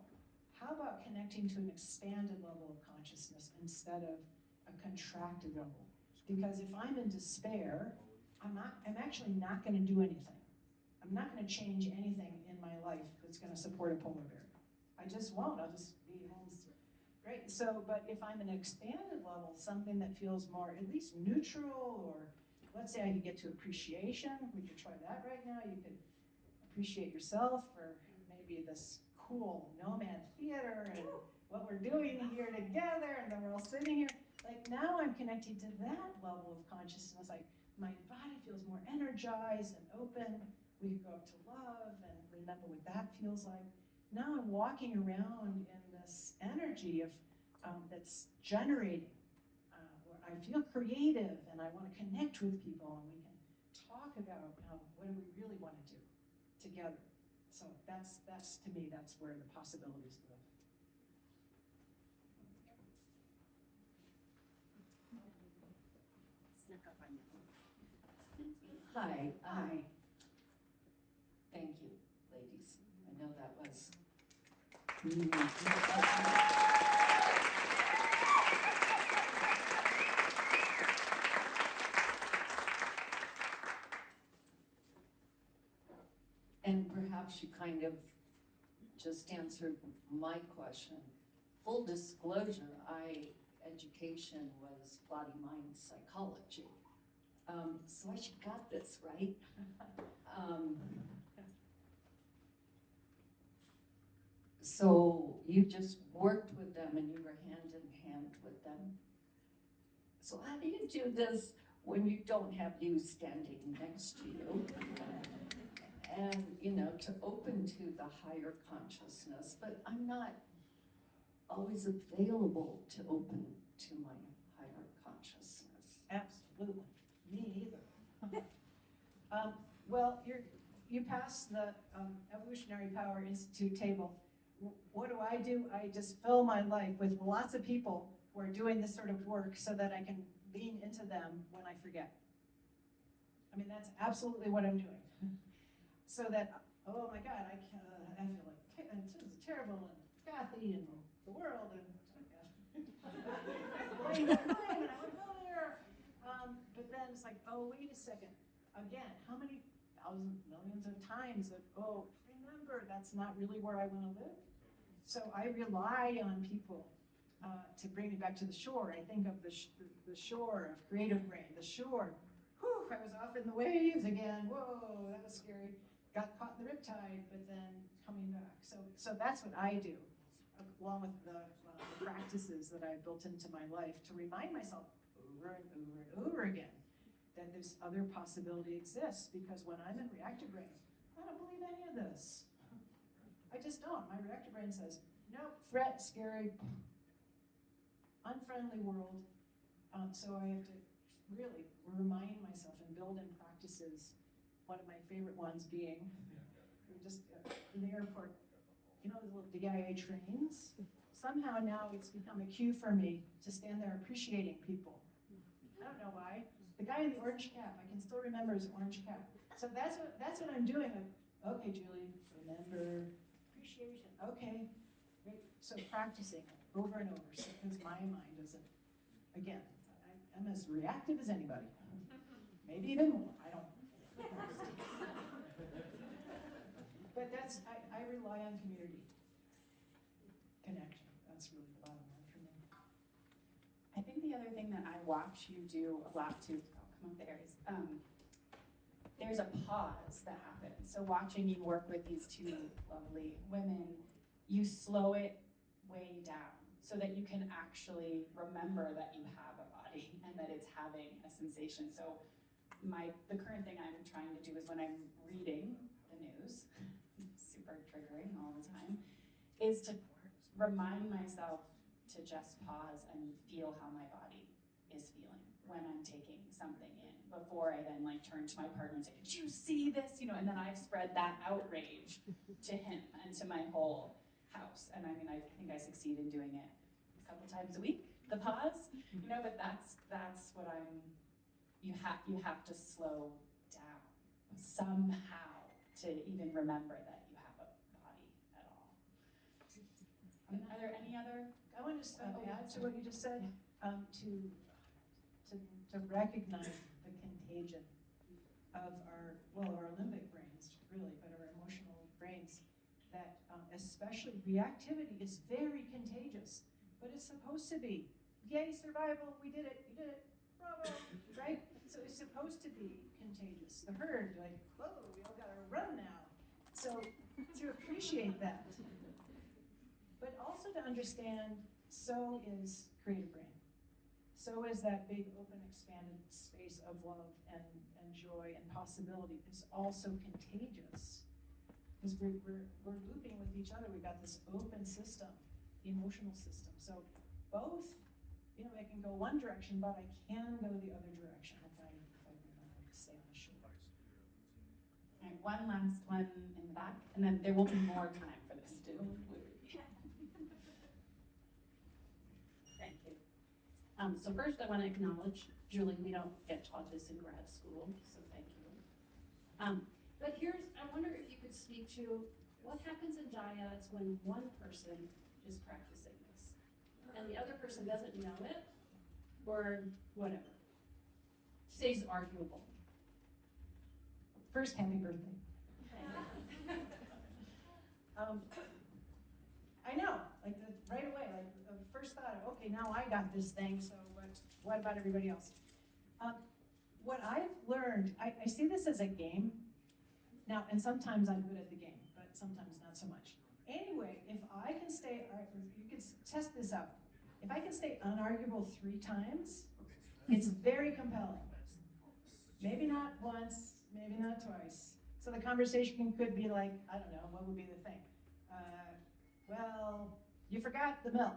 how about connecting to an expanded level of consciousness instead of a contracted level? Because if I'm in despair, I'm actually not going to do anything. I'm not going to change anything in my life that's going to support a polar bear. I just won't. I'll just be home. Great. So, but if I'm in an expanded level, something that feels more at least neutral, or let's say I could get to appreciation. We could try that right now. You could appreciate yourself for maybe this cool nomad theater and what we're doing here together, and then we're all sitting here. Like, now I'm connected to that level of consciousness. Like, my body feels more energized and open. We could go up to love and remember what that feels like. Now I'm walking around in this energy of that's generating, where I feel creative and I want to connect with people, and we can talk about what do we really want to do together. So that's to me, that's where the possibilities live. Hi. Thank you, ladies. I know that was. And perhaps you kind of just answered my question. Full disclosure, education was body-mind psychology. So I should got this, right? So you just worked with them and you were hand in hand with them. So how do you do this when you don't have you standing next to you? And, to open to the higher consciousness, but I'm not always available to open to my higher consciousness. Absolutely. Me either. Well, you passed the Evolutionary Power Institute table. What do? I just fill my life with lots of people who are doing this sort of work so that I can lean into them when I forget. I mean, that's absolutely what I'm doing. So that, oh my God, I feel like this is terrible, and Kathy, and the world, and I want to go there. But then it's like, oh, wait a second. Again, how many thousands, millions of times of, remember, that's not really where I want to live. So I rely on people to bring me back to the shore. I think of the shore of creative brain, the shore. Whew, I was off in the waves again. Whoa, that was scary. Got caught in the riptide, but then coming back. So that's what I do, along with the practices that I've built into my life to remind myself over and over and over again that this other possibility exists. Because when I'm in reactive brain, I don't believe any of this. I just don't. My reactive brain says, nope, threat, scary, unfriendly world. So I have to really remind myself and build in practices. One of my favorite ones being, just in the airport, the little DIA trains. Somehow now it's become a cue for me to stand there appreciating people. I don't know why. The guy in the orange cap, I can still remember his orange cap. So that's what I'm doing. Like, okay, Julie, remember appreciation. Okay, great. So practicing it over and over, because my mind doesn't. Again, I'm as reactive as anybody. Maybe even more. I don't know. But I rely on community connection. That's really the bottom line for me. I think the other thing that I watch you do a lot too, I'll come up there, is there's a pause that happens. So watching you work with these two lovely women, you slow it way down so that you can actually remember that you have a body and that it's having a sensation. So the current thing I'm trying to do is when I'm reading the news, super triggering all the time, is to remind myself to just pause and feel how my body is feeling when I'm taking something in, before I then like turn to my partner and say, did you see this? You know, and then I've spread that outrage to him and to my whole house. And I mean, I think I succeed in doing it a couple times a week, the pause, you know, but that's what you have to slow down somehow to even remember that you have a body at all. Are there any other? I want to just add to what you just said, to recognize the contagion of our limbic brains, really, but our emotional brains, that especially reactivity is very contagious, but it's supposed to be. Yay, survival, we did it, bravo, right? So it's supposed to be contagious. The herd, like, whoa, we all gotta run now. So to appreciate that, but also to understand, so is creative brain. So is that big, open, expanded space of love and joy and possibility is also contagious. Because we're looping with each other. We've got this open system, emotional system. So both, you know, I can go one direction, but I can go the other direction if I remember to stay on the shore. All right, one last one in the back, and then there will be more time for this too. Thank you. So first I want to acknowledge, Julie, we don't get taught this in grad school, so thank you. But I wonder if you could speak to what happens in dyads when one person is practicing this and the other person doesn't know it, or whatever. Stays arguable. First, happy birthday. I know, like right away, like the first thought of, okay, now I got this thing, so what about everybody else? What I've learned, I see this as a game. Now, and sometimes I'm good at the game, but sometimes not so much. Anyway, if I can stay, you can test this out. If I can stay unarguable 3 times, it's very compelling. Maybe not once, maybe not twice. So the conversation could be like, I don't know, what would be the thing? Well, you forgot the milk.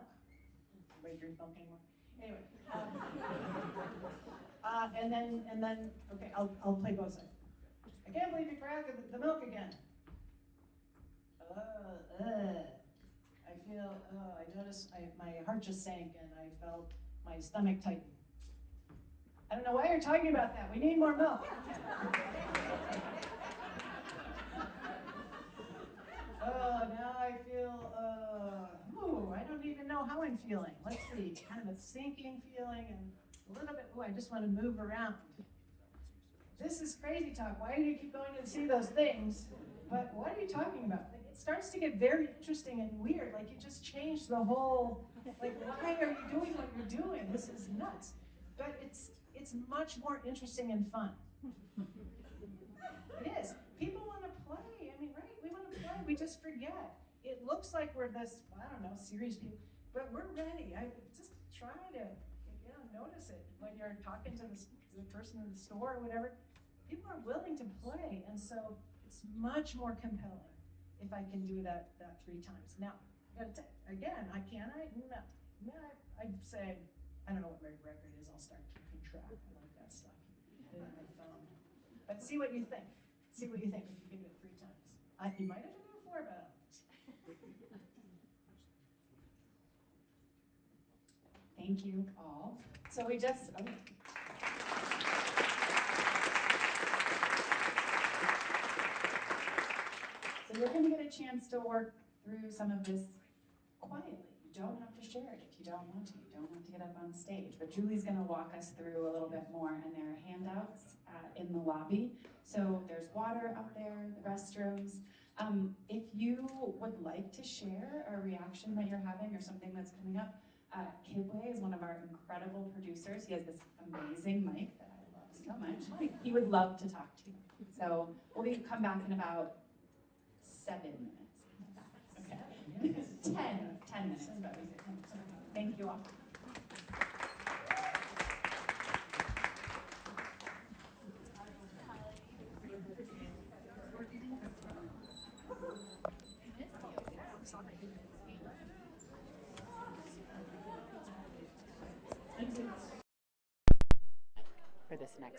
Nobody drink milk anymore. Anyway, and then, okay, I'll play both sides. I can't believe you forgot the milk again. I noticed my heart just sank and I felt my stomach tighten. I don't know why you're talking about that. We need more milk. Now I feel, I don't even know how I'm feeling. Let's see, kind of a sinking feeling and a little bit, I just want to move around. This is crazy talk. Why do you keep going to see those things? But what are you talking about? Like, it starts to get very interesting and weird. Like you just changed the whole, like why are you doing what you're doing? This is nuts. But it's much more interesting and fun. It is. People want to play. I mean, right? We want to play. We just forget. It looks like we're this, I don't know, serious people, but we're ready. I just try to, notice it when you're talking to the person in the store or whatever. People are willing to play, and so it's much more compelling if I can do that 3 times. Now, again, can I? No, I'd say, I don't know what my record is. I'll start keeping track. I like that stuff in my phone. But see what you think. See what you think if you can do it 3 times. You might have to do it 4, but Thank you all. So we just, So you're gonna get a chance to work through some of this quietly. You don't have to share it if you don't want to. You don't have to get up on stage. But Julie's gonna walk us through a little bit more, and there are handouts in the lobby. So there's water out there, the restrooms. If you would like to share a reaction that you're having or something that's coming up, Kidway is one of our incredible producers. He has this amazing mic that I love so much. He would love to talk to you. So we'll come back in about 7 minutes. Okay. 10 minutes. Thank you all. For this next